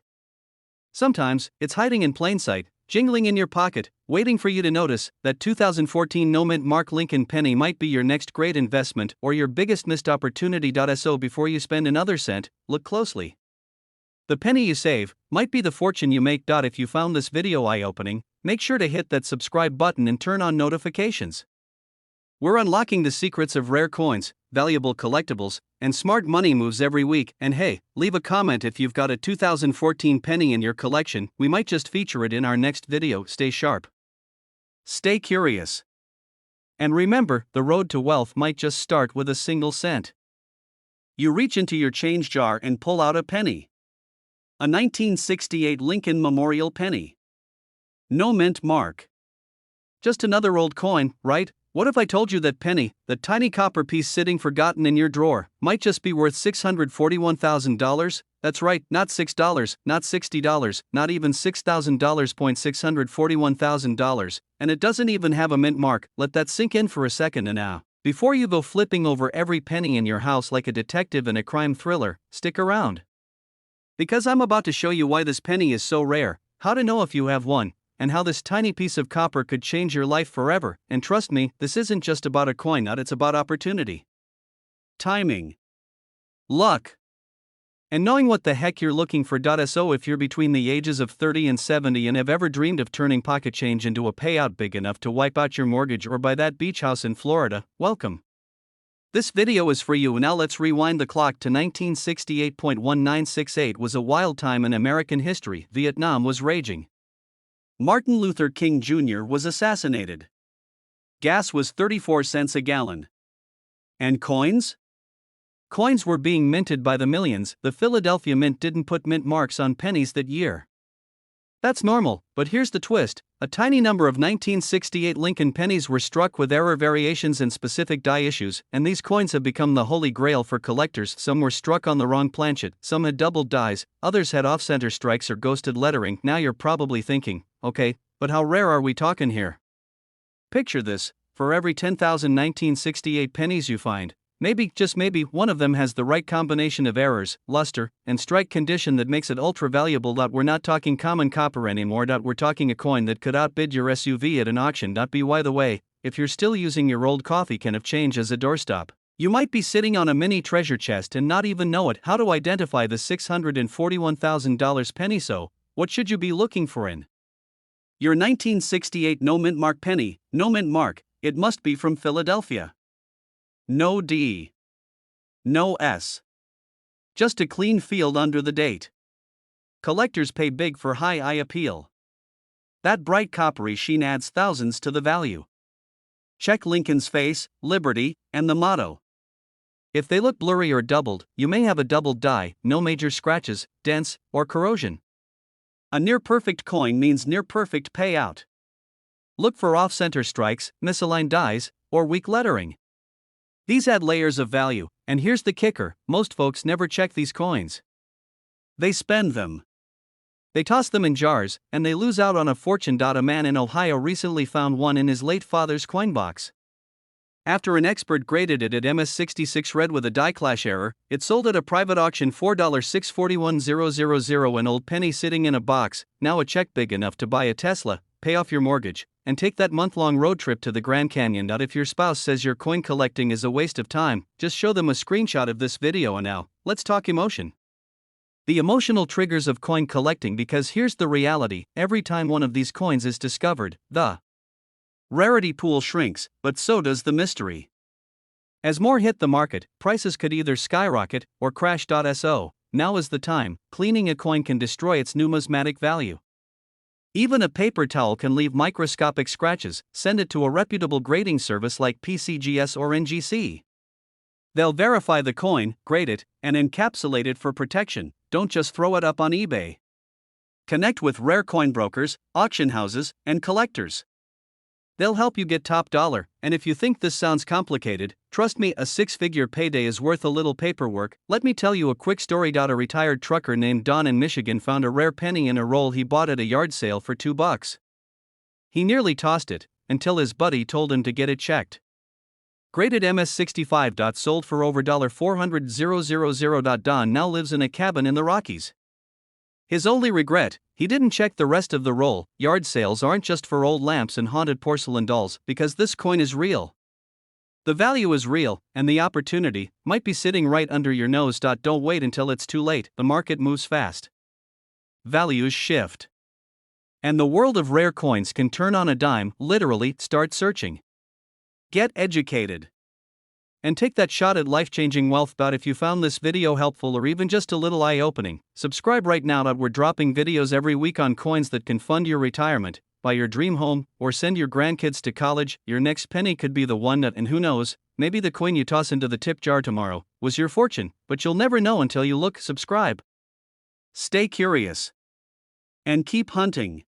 Speaker 1: Sometimes, it's hiding in plain sight. jingling in your pocket, waiting for you to notice that 2014 no mint mark Lincoln penny might be your next great investment or your biggest missed opportunity. So before you spend another cent, look closely. The penny you save might be the fortune you make. If you found this video eye-opening, make sure to hit that subscribe button and turn on notifications. We're unlocking the secrets of rare coins, valuable collectibles, and smart money moves every week. And hey, leave a comment if you've got a 2014 penny in your collection. We might just feature it in our next video. Stay sharp. Stay curious. And remember, the road to wealth might just start with a single cent. You reach into your change jar and pull out a penny. A 1968 Lincoln Memorial penny. No mint mark. Just another old coin, right? What if I told you that penny, the tiny copper piece sitting forgotten in your drawer, might just be worth $641,000? That's right, not $6, not $60, not even $6,000. $641,000, and it doesn't even have a mint mark. Let that sink in for a second. And now, before you go flipping over every penny in your house like a detective in a crime thriller, stick around. Because I'm about to show you why this penny is so rare, how to know if you have one, and how this tiny piece of copper could change your life forever. And trust me, this isn't just about a coin, it's about opportunity, timing, luck, and knowing what the heck you're looking for. So if you're between the ages of 30 and 70 and have ever dreamed of turning pocket change into a payout big enough to wipe out your mortgage or buy that beach house in Florida, welcome. This video is for you. Now let's rewind the clock to 1968. 1968 was a wild time in American history. Vietnam was raging. Martin Luther King Jr. was assassinated. Gas was 34 cents a gallon. And coins? Coins were being minted by the millions. The Philadelphia Mint didn't put mint marks on pennies that year. That's normal, but here's the twist. A tiny number of 1968 Lincoln pennies were struck with error variations and specific die issues, and these coins have become the holy grail for collectors. Some were struck on the wrong planchet, some had doubled dies, others had off-center strikes or ghosted lettering. Now you're probably thinking, okay, but how rare are we talking here? Picture this: for every 10,000 1968 pennies you find, maybe, just maybe, one of them has the right combination of errors, luster, and strike condition that makes it ultra valuable. We're not talking common copper anymore. We're talking a coin that could outbid your SUV at an auction. By the way, if you're still using your old coffee can of change as a doorstop, you might be sitting on a mini treasure chest and not even know it. How to identify the $641,000 penny? So, what should you be looking for in your 1968 no mint mark penny? No mint mark, it must be from Philadelphia. No D. No S. Just a clean field under the date. Collectors pay big for high eye appeal. That bright coppery sheen adds thousands to the value. Check Lincoln's face, Liberty, and the motto. If they look blurry or doubled, you may have a doubled die. No major scratches, dents, or corrosion. A near-perfect coin means near-perfect payout. Look for off-center strikes, misaligned dies, or weak lettering. These add layers of value, and here's the kicker: most folks never check these coins. They spend them. They toss them in jars, and they lose out on a fortune. A man in Ohio recently found one in his late father's coin box. After an expert graded it at MS66 red with a die clash error, it sold at a private auction $4,641,000. An old penny sitting in a box, now a check big enough to buy a Tesla, pay off your mortgage, and take that month-long road trip to the Grand Canyon. If your spouse says your coin collecting is a waste of time, just show them a screenshot of this video. And now, let's talk emotion. The emotional triggers of coin collecting, because here's the reality: every time one of these coins is discovered, the rarity pool shrinks, but so does the mystery. As more hit the market, prices could either skyrocket or crash. So, now is the time. Cleaning a coin can destroy its numismatic value. Even a paper towel can leave microscopic scratches. Send it to a reputable grading service like PCGS or NGC. They'll verify the coin, grade it, and encapsulate it for protection. Don't just throw it up on eBay. Connect with rare coin brokers, auction houses, and collectors. They'll help you get top dollar, and if you think this sounds complicated, trust me, a six-figure payday is worth a little paperwork. Let me tell you a quick story. A retired trucker named Don in Michigan found a rare penny in a roll he bought at a yard sale for $2. He nearly tossed it, until his buddy told him to get it checked. Graded MS65. Sold for over $400,000. Don now lives in a cabin in the Rockies. His only regret, he didn't check the rest of the roll. Yard sales aren't just for old lamps and haunted porcelain dolls, because this coin is real. The value is real, and the opportunity might be sitting right under your nose. Don't wait until it's too late, the market moves fast. Values shift. And the world of rare coins can turn on a dime. Literally, start searching. Get educated. And take that shot at life-changing wealth. If you found this video helpful or even just a little eye-opening, subscribe right now. We're dropping videos every week on coins that can fund your retirement, buy your dream home, or send your grandkids to college. Your next penny could be the one that, and who knows, maybe the coin you toss into the tip jar tomorrow was your fortune, but you'll never know until you look. Subscribe. Stay curious. And keep hunting.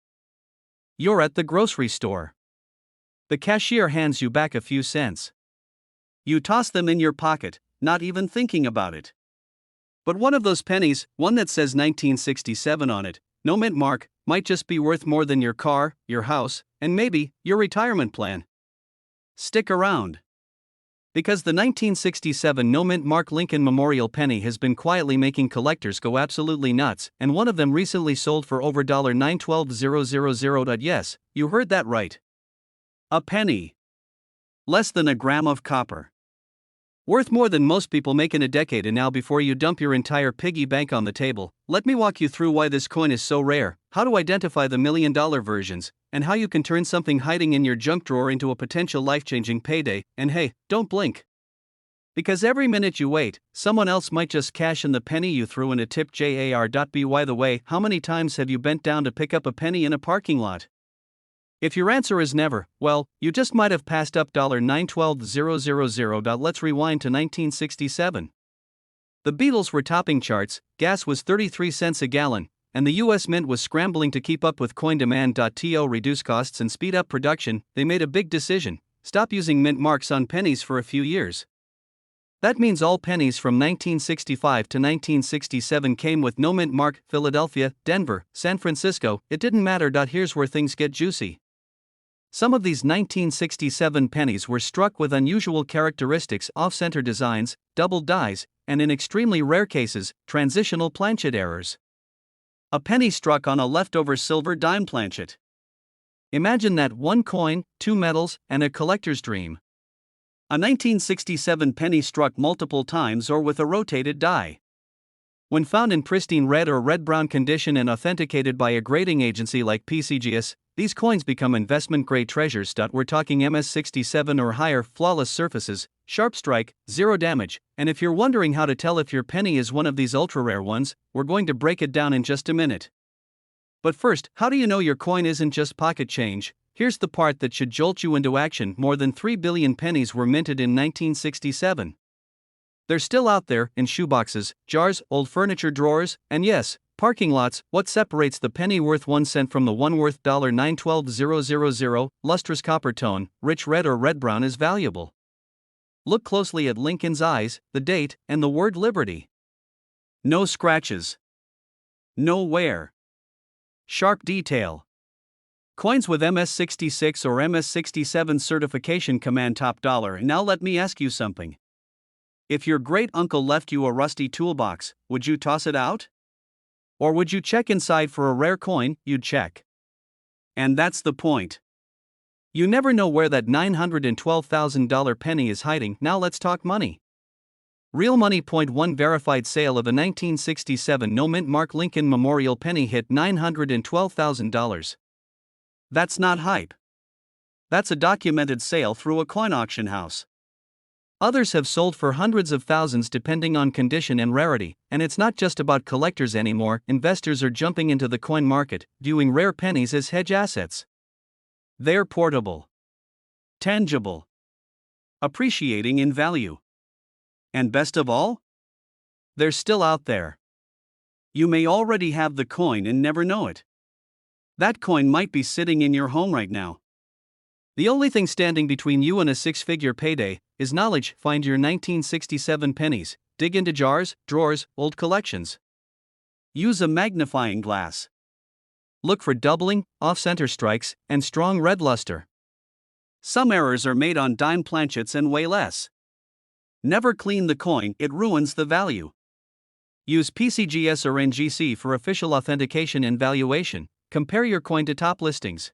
Speaker 1: You're at the grocery store. The cashier hands you back a few cents. You toss them in your pocket, not even thinking about it. But one of those pennies, one that says 1967 on it, no mint mark, might just be worth more than your car, your house, and maybe your retirement plan. Stick around. Because the 1967 no mint mark Lincoln Memorial penny has been quietly making collectors go absolutely nuts, and one of them recently sold for over $912,000. Yes, you heard that right. A penny. Less than a gram of copper. Worth more than most people make in a decade. And now, before you dump your entire piggy bank on the table, let me walk you through why this coin is so rare, how to identify the $1 million versions, and how you can turn something hiding in your junk drawer into a potential life-changing payday. And hey, don't blink. Because every minute you wait, someone else might just cash in the penny you threw in a tip jar. By the way, how many times have you bent down to pick up a penny in a parking lot? If your answer is never, well, you just might have passed up $912,000. Let's rewind to 1967. The Beatles were topping charts, gas was 33 cents a gallon, and the US Mint was scrambling to keep up with coin demand. To reduce costs and speed up production, they made a big decision: stop using mint marks on pennies for a few years. That means all pennies from 1965 to 1967 came with no mint mark. Philadelphia, Denver, San Francisco, it didn't matter. Here's where things get juicy. Some of these 1967 pennies were struck with unusual characteristics: off-center designs, doubled dies, and in extremely rare cases, transitional planchet errors. A penny struck on a leftover silver dime planchet. Imagine that: one coin, two metals, and a collector's dream. A 1967 penny struck multiple times or with a rotated die. When found in pristine red or red-brown condition and authenticated by a grading agency like PCGS, these coins become investment-grade treasures. We're talking MS67 or higher, flawless surfaces, sharp strike, zero damage, and if you're wondering how to tell if your penny is one of these ultra-rare ones, we're going to break it down in just a minute. But first, how do you know your coin isn't just pocket change? Here's the part that should jolt you into action: more than 3 billion pennies were minted in 1967. They're still out there, in shoeboxes, jars, old furniture drawers, and yes, parking lots. What separates the penny worth 1 cent from the one worth $912,000? Lustrous copper tone, rich red or red-brown is valuable. Look closely at Lincoln's eyes, the date, and the word liberty. No scratches. No wear. Sharp detail. Coins with MS66 or MS67 certification command top dollar. Now let me ask you something. If your great-uncle left you a rusty toolbox, would you toss it out? Or would you check inside for a rare coin? You'd check. And that's the point. You never know where that $912,000 penny is hiding. Now let's talk money. Real money. Point one: verified sale of a 1967 no mint mark Lincoln Memorial penny hit $912,000. That's not hype. That's a documented sale through a coin auction house. Others have sold for hundreds of thousands depending on condition and rarity, and it's not just about collectors anymore. Investors are jumping into the coin market, viewing rare pennies as hedge assets. They're portable, tangible, appreciating in value. And best of all, they're still out there. You may already have the coin and never know it. That coin might be sitting in your home right now. The only thing standing between you and a six-figure payday is knowledge. Find your 1967 pennies, dig into jars, drawers, old collections. Use a magnifying glass. Look for doubling, off-center strikes, and strong red luster. Some errors are made on dime planchets and way less. Never clean the coin, it ruins the value. Use PCGS or NGC for official authentication and valuation. Compare your coin to top listings.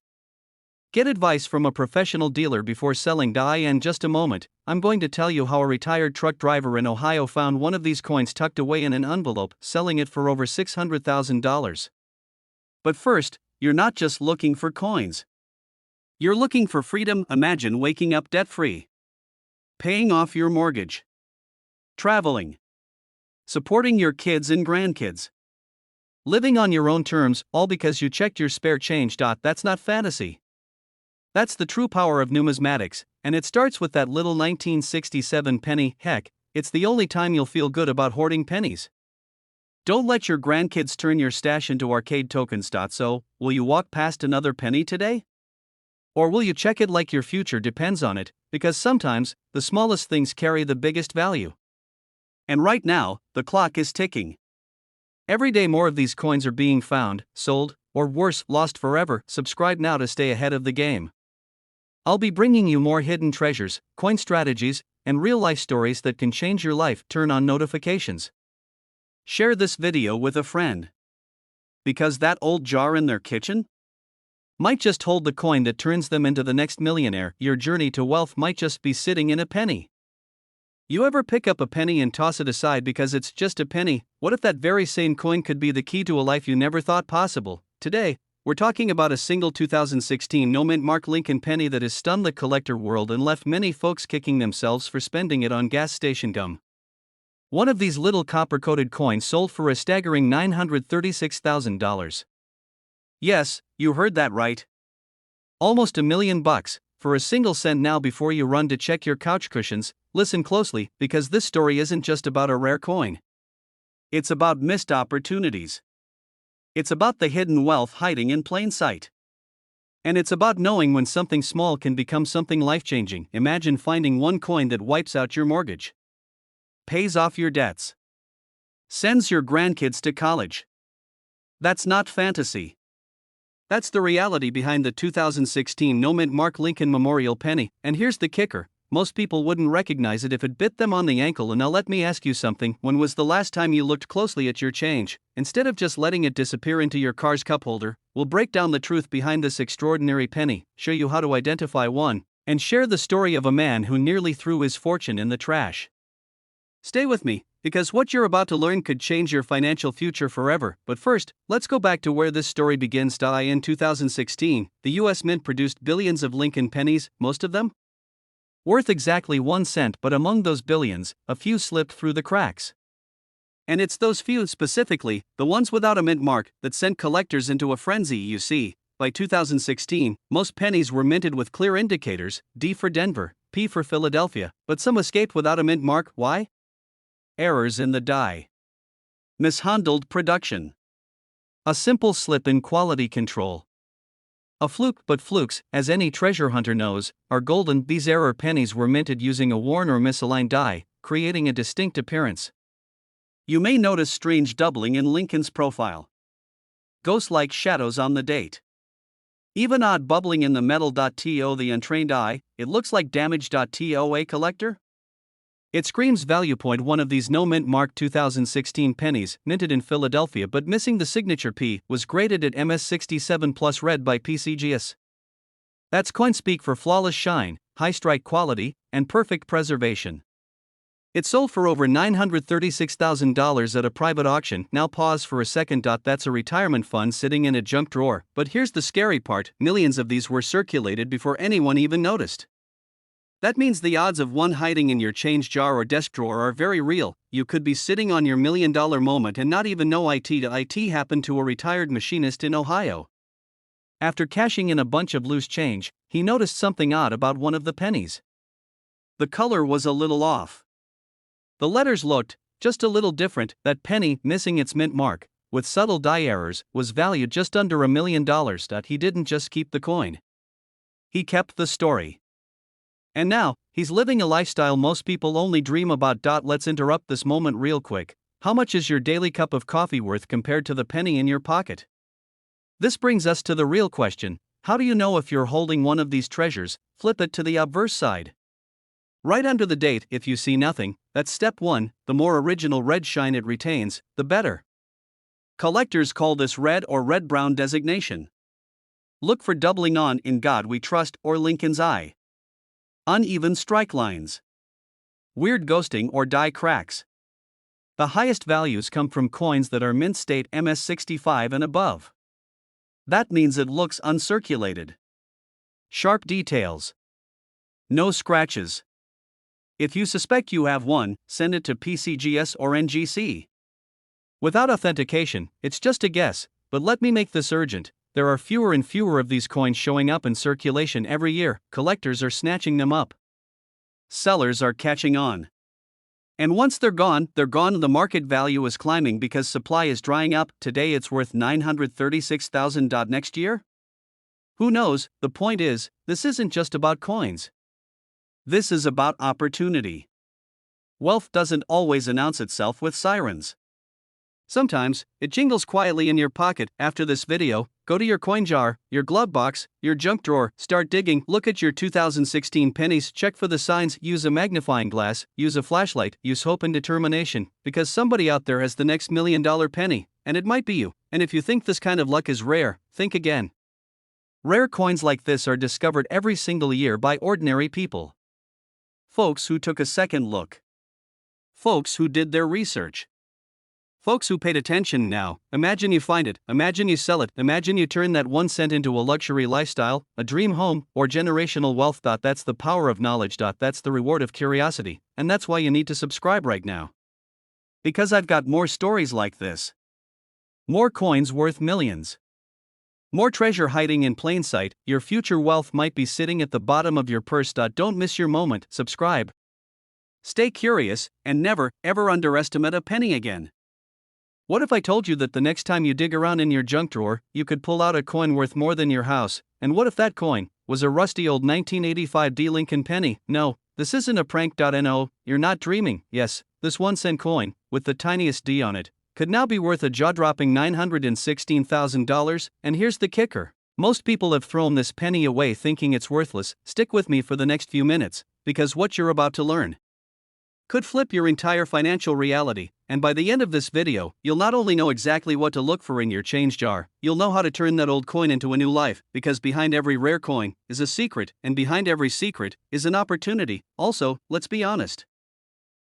Speaker 1: Get advice from a professional dealer before selling. In just a moment, I'm going to tell you how a retired truck driver in Ohio found one of these coins tucked away in an envelope, selling it for over $600,000. But first, you're not just looking for coins. You're looking for freedom. Imagine waking up debt-free, paying off your mortgage, traveling, supporting your kids and grandkids, living on your own terms, all because you checked your spare change. That's not fantasy. That's the true power of numismatics, and it starts with that little 1967 penny. Heck, it's the only time you'll feel good about hoarding pennies. Don't let your grandkids turn your stash into arcade tokens. So, will you walk past another penny today? Or will you check it like your future depends on it, because sometimes, the smallest things carry the biggest value. And right now, the clock is ticking. Every day more of these coins are being found, sold, or worse, lost forever. Subscribe now to stay ahead of the game. I'll be bringing you more hidden treasures, coin strategies, and real-life stories that can change your life. Turn on notifications. Share this video with a friend. Because that old jar in their kitchen might just hold the coin that turns them into the next millionaire. Your journey to wealth might just be sitting in a penny. You ever pick up a penny and toss it aside because it's just a penny? What if that very same coin could be the key to a life you never thought possible? Today, we're talking about a single 2016 no-mint mark Lincoln penny that has stunned the collector world and left many folks kicking themselves for spending it on gas station gum. One of these little copper-coated coins sold for a staggering $936,000. Yes, you heard that right. Almost $1 million for a single cent. Now, before you run to check your couch cushions, listen closely, because this story isn't just about a rare coin. It's about missed opportunities. It's about the hidden wealth hiding in plain sight. And it's about knowing when something small can become something life-changing. Imagine finding one coin that wipes out your mortgage, pays off your debts, sends your grandkids to college. That's not fantasy. That's the reality behind the 2016 no-mint mark Lincoln Memorial penny. And here's the kicker. Most people wouldn't recognize it if it bit them on the ankle. And now let me ask you something. When was the last time you looked closely at your change, instead of just letting it disappear into your car's cup holder? We'll break down the truth behind this extraordinary penny, show you how to identify one, and share the story of a man who nearly threw his fortune in the trash. Stay with me, because what you're about to learn could change your financial future forever. But first, let's go back to where this story begins. In 2016, the US Mint produced billions of Lincoln pennies, most of them worth exactly 1 cent, but among those billions, a few slipped through the cracks. And it's those few specifically, the ones without a mint mark, that sent collectors into a frenzy. You see, by 2016, most pennies were minted with clear indicators, D for Denver, P for Philadelphia, but some escaped without a mint mark. Why? Errors in the die. Mishandled production. A simple slip in quality control. A fluke. But flukes, as any treasure hunter knows, are golden. These error pennies were minted using a worn or misaligned die, creating a distinct appearance. You may notice strange doubling in Lincoln's profile, ghost-like shadows on the date, even odd bubbling in the metal. To the untrained eye, it looks like damage. To a collector, it screams value. One of these no-mint mark 2016 pennies, minted in Philadelphia but missing the signature P, was graded at MS67 plus red by PCGS. That's coin speak for flawless shine, high strike quality, and perfect preservation. It sold for over $936,000 at a private auction. Now pause for a second. That's a retirement fund sitting in a junk drawer. But here's the scary part: millions of these were circulated before anyone even noticed. That means the odds of one hiding in your change jar or desk drawer are very real. You could be sitting on your $1 million moment and not even know it. It happened to a retired machinist in Ohio. After cashing in a bunch of loose change, he noticed something odd about one of the pennies. The color was a little off. The letters looked just a little different. That penny, missing its mint mark, with subtle die errors, was valued just under $1 million. He didn't just keep the coin, he kept the story. And now, he's living a lifestyle most people only dream about. Let's interrupt this moment real quick. How much is your daily cup of coffee worth compared to the penny in your pocket? This brings us to the real question: how do you know if you're holding one of these treasures? Flip it to the obverse side. Right under the date, if you see nothing, That's step 1, the more original red shine it retains, the better. Collectors call this red or red-brown designation. Look for doubling on "In God We Trust" or Lincoln's Eye. Uneven strike lines. Weird ghosting or die cracks. The highest values come from coins that are mint state MS65 and above. That means it looks uncirculated. Sharp details. No scratches. If you suspect you have one, send it to PCGS or NGC. Without authentication, it's just a guess, but let me make this urgent. There are fewer and fewer of these coins showing up in circulation every year. Collectors are snatching them up. Sellers are catching on. And once they're gone, the market value is climbing because supply is drying up. Today it's worth $936,000. Next year? Who knows? The point is, this isn't just about coins. This is about opportunity. Wealth doesn't always announce itself with sirens. Sometimes, it jingles quietly in your pocket. After this video, go to your coin jar, your glove box, your junk drawer, start digging, look at your 2016 pennies, check for the signs, use a magnifying glass, use a flashlight, use hope and determination, because somebody out there has the next $1 million penny, and it might be you. And if you think this kind of luck is rare, think again. Rare coins like this are discovered every single year by ordinary people. Folks who took a second look. Folks who did their research. Folks who paid attention. Now, imagine you find it, imagine you sell it, imagine you turn that 1 cent into a luxury lifestyle, a dream home, or generational wealth. That's the power of knowledge. That's the reward of curiosity, and that's why you need to subscribe right now. Because I've got more stories like this. More coins worth millions. More treasure hiding in plain sight. Your future wealth might be sitting at the bottom of your purse. Don't miss your moment. Subscribe. Stay curious, and never, ever underestimate a penny again. What if I told you that the next time you dig around in your junk drawer, you could pull out a coin worth more than your house? And what if that coin was a rusty old 1985 D Lincoln penny? No, this isn't a prank. No, you're not dreaming. Yes, this 1 cent coin, with the tiniest D on it, could now be worth a jaw-dropping $916,000, and here's the kicker. Most people have thrown this penny away thinking it's worthless. Stick with me for the next few minutes, because what you're about to learn could flip your entire financial reality, and by the end of this video, you'll not only know exactly what to look for in your change jar, you'll know how to turn that old coin into a new life, because behind every rare coin is a secret, and behind every secret is an opportunity. Also, let's be honest.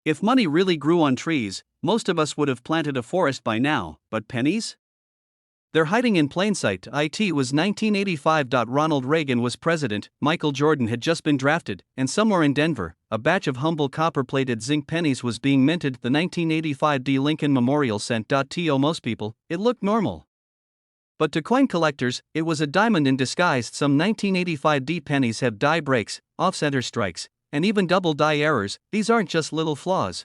Speaker 1: If money really grew on trees, most of us would have planted a forest by now, but pennies? They're hiding in plain sight. It was 1985. Ronald Reagan was president, Michael Jordan had just been drafted, and somewhere in Denver, a batch of humble copper-plated zinc pennies was being minted. The 1985 D Lincoln Memorial cent. To most people, it looked normal. But to coin collectors, it was a diamond in disguise. Some 1985 D pennies have die breaks, off-center strikes, and even double die errors. These aren't just little flaws.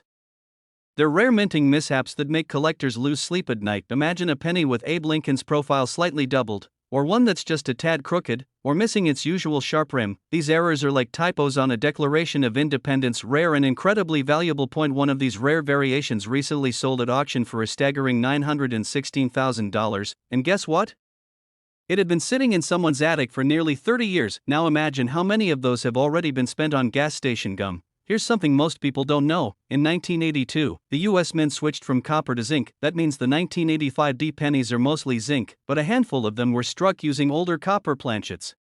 Speaker 1: They're rare minting mishaps that make collectors lose sleep at night. Imagine a penny with Abe Lincoln's profile slightly doubled, or one that's just a tad crooked, or missing its usual sharp rim. These errors are like typos on a Declaration of Independence. Rare and incredibly valuable. One of these rare variations recently sold at auction for a staggering $916,000, and guess what? It had been sitting in someone's attic for nearly 30 years. Now imagine how many of those have already been spent on gas station gum. Here's something most people don't know. In 1982, the US Mint switched from copper to zinc. That means the 1985 D pennies are mostly zinc, but a handful of them were struck using older copper planchets.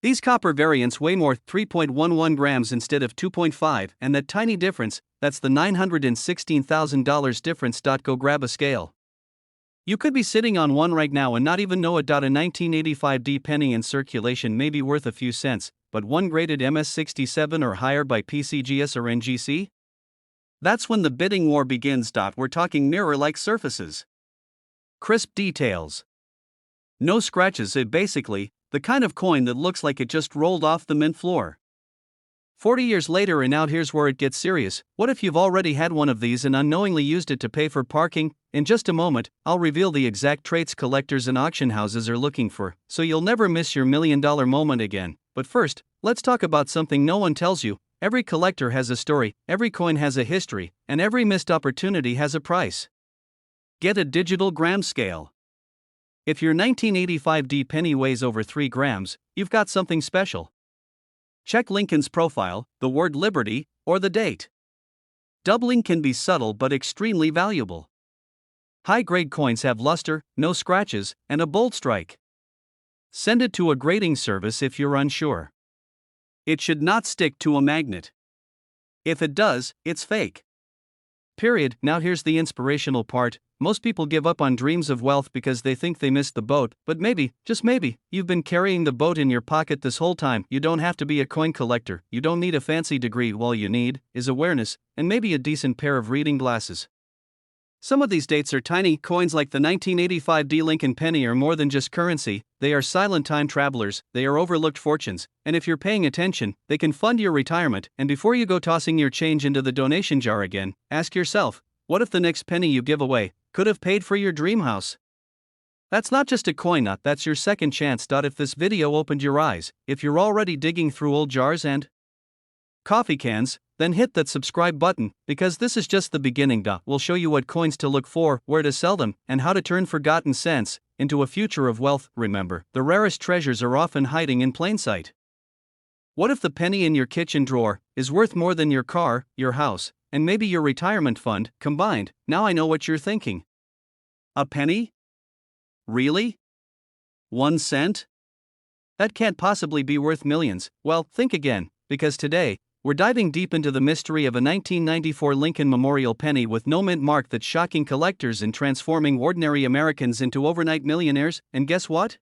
Speaker 1: These copper variants weigh more, 3.11 grams instead of 2.5, and that tiny difference, that's the $916,000 difference. Go grab a scale. You could be sitting on one right now and not even know it. A 1985 D penny in circulation may be worth a few cents, but one graded MS67 or higher by PCGS or NGC? That's when the bidding war begins. We're talking mirror-like surfaces. Crisp details. No scratches. Basically, the kind of coin that looks like it just rolled off the mint floor. 40 years later, and now here's where it gets serious. What if you've already had one of these and unknowingly used it to pay for parking? In just a moment, I'll reveal the exact traits collectors and auction houses are looking for, so you'll never miss your $1 million moment again. But first, let's talk about something no one tells you. Every collector has a story, every coin has a history, and every missed opportunity has a price. Get a digital gram scale. If your 1985 D penny weighs over 3 grams, you've got something special. Check Lincoln's profile, the word liberty, or the date. Doubling can be subtle but extremely valuable. High-grade coins have luster, no scratches, and a bold strike. Send it to a grading service if you're unsure. It should not stick to a magnet. If it does, it's fake. Period. Now here's the inspirational part. Most people give up on dreams of wealth because they think they missed the boat, but maybe, just maybe, you've been carrying the boat in your pocket this whole time. You don't have to be a coin collector, you don't need a fancy degree. All you need is awareness, and maybe a decent pair of reading glasses. Some of these dates are tiny. Coins like the 1985 D Lincoln penny are more than just currency, they are silent time travelers, they are overlooked fortunes, and if you're paying attention, they can fund your retirement. And before you go tossing your change into the donation jar again, ask yourself, what if the next penny you give away could have paid for your dream house? That's not just a coin knot, that's your second chance. If this video opened your eyes, if you're already digging through old jars and coffee cans, then hit that subscribe button, because this is just the beginning. We'll show you what coins to look for, where to sell them, and how to turn forgotten cents into a future of wealth. Remember, the rarest treasures are often hiding in plain sight. What if the penny in your kitchen drawer is worth more than your car, your house, and maybe your retirement fund combined? Now I know what you're thinking. A penny? Really? 1 cent? That can't possibly be worth millions. Well, think again, because today, we're diving deep into the mystery of a 1994 Lincoln Memorial penny with no mint mark that's shocking collectors and transforming ordinary Americans into overnight millionaires. And guess what?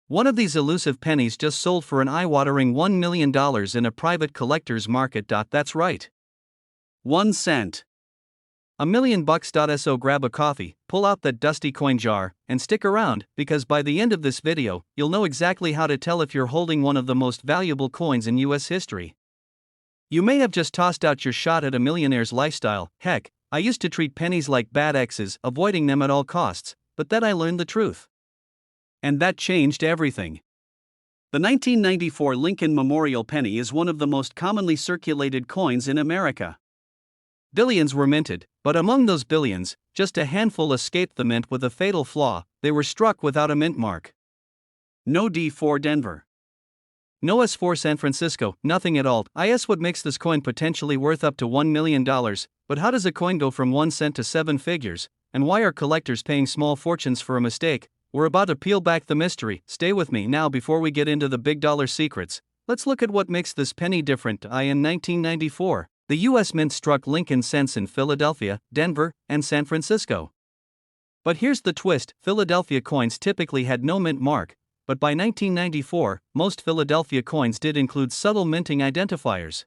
Speaker 1: One of these elusive pennies just sold for an eye-watering $1 million in a private collector's market. That's right. 1 cent. $1 million. So grab a coffee, pull out that dusty coin jar, and stick around, because by the end of this video, you'll know exactly how to tell if you're holding one of the most valuable coins in US history. You may have just tossed out your shot at a millionaire's lifestyle. Heck, I used to treat pennies like bad exes, avoiding them at all costs, but then I learned the truth. And that changed everything. The 1994 Lincoln Memorial penny is one of the most commonly circulated coins in America. Billions were minted, but among those billions, just a handful escaped the mint with a fatal flaw: they were struck without a mint mark. No D for Denver. No S for San Francisco, nothing at all. What makes this coin potentially worth up to $1 million, but how does a coin go from 1 cent to 7 figures, and why are collectors paying small fortunes for a mistake? We're about to peel back the mystery. Stay with me now. Before we get into the big dollar secrets, let's look at what makes this penny different. In 1994, the U.S. Mint struck Lincoln cents in Philadelphia, Denver, and San Francisco. But here's the twist: Philadelphia coins typically had no mint mark, but by 1994, most Philadelphia coins did include subtle minting identifiers.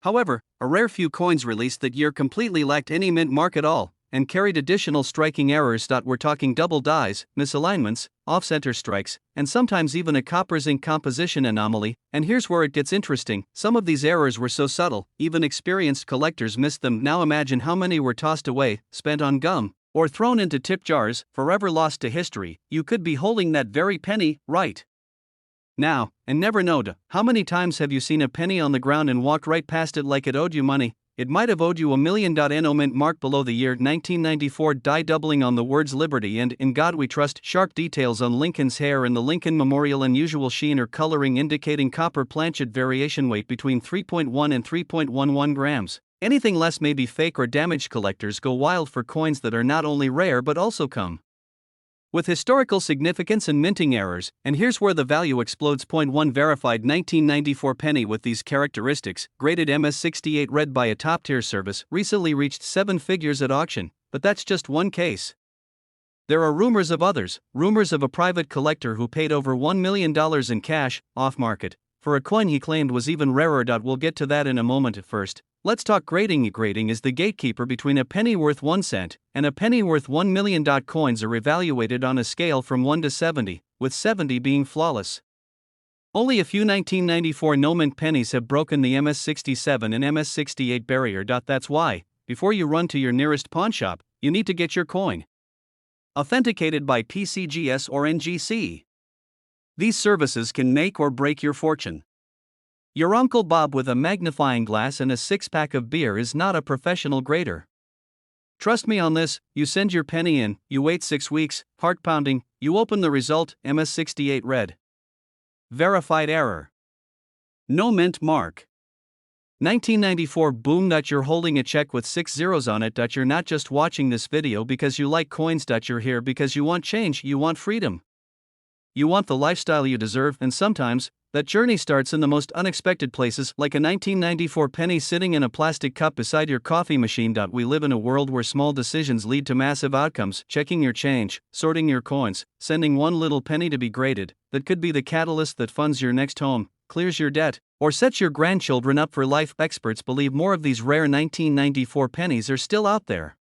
Speaker 1: However, a rare few coins released that year completely lacked any mint mark at all, and carried additional striking errors. We're talking double dies, misalignments, off-center strikes, and sometimes even a copper zinc composition anomaly. And here's where it gets interesting: some of these errors were so subtle, even experienced collectors missed them. Now imagine how many were tossed away, spent on gum, or thrown into tip jars, forever lost to history. You could be holding that very penny right now and never know. How many times have you seen a penny on the ground and walked right past it like it owed you money? It might have owed you $1 million. No mint mark below the year 1994. Doubling on the words liberty and in God we trust. Sharp details on Lincoln's hair and the Lincoln Memorial. Unusual sheen or coloring indicating copper planchet. Variation weight between 3.1 and 3.11 grams. Anything less may be fake or damaged. Collectors go wild for coins that are not only rare but also come with historical significance and minting errors, and here's where the value explodes. Point 1: verified 1994 penny with these characteristics, graded MS68 red by a top-tier service, recently reached 7 figures at auction. But that's just one case. There are rumors of others, rumors of a private collector who paid over $1 million in cash, off-market, for a coin he claimed was even rarer. We'll get to that in a moment. First, let's talk grading. Grading is the gatekeeper between a penny worth 1 cent and a penny worth $1 million. Coins are evaluated on a scale from 1 to 70, with 70 being flawless. Only a few 1994 no-mint pennies have broken the MS67 and MS68 barrier. That's why, before you run to your nearest pawnshop, you need to get your coin authenticated by PCGS or NGC. These services can make or break your fortune. Your Uncle Bob with a magnifying glass and a 6-pack of beer is not a professional grader. Trust me on this. You send your penny in, you wait 6 weeks, heart pounding, you open the result, MS68 red. Verified error. No mint mark. 1994 boom. You're holding a check with 6 zeros on it. You're not just watching this video because you like coins. You're here because you want change, you want freedom. You want the lifestyle you deserve, and sometimes, that journey starts in the most unexpected places, like a 1994 penny sitting in a plastic cup beside your coffee machine. We live in a world where small decisions lead to massive outcomes. Checking your change, sorting your coins, sending one little penny to be graded, that could be the catalyst that funds your next home, clears your debt, or sets your grandchildren up for life. Experts believe more of these rare 1994 pennies are still out there,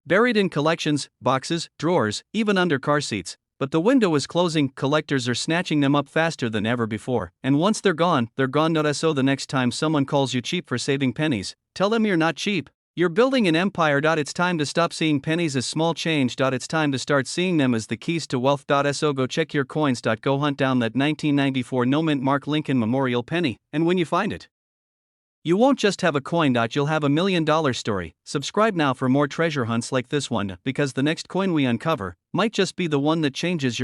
Speaker 1: buried in collections, boxes, drawers, even under car seats. But the window is closing. Collectors are snatching them up faster than ever before, and once they're gone, they're gone. So the next time someone calls you cheap for saving pennies, tell them you're not cheap. You're building an empire. It's time to stop seeing pennies as small change. It's time to start seeing them as the keys to wealth. So go check your coins. Go hunt down that 1994 no mint Mark Lincoln Memorial penny, and when you find it, you won't just have a coin. You'll have $1 million story. Subscribe now for more treasure hunts like this one, because the next coin we uncover might just be the one that changes your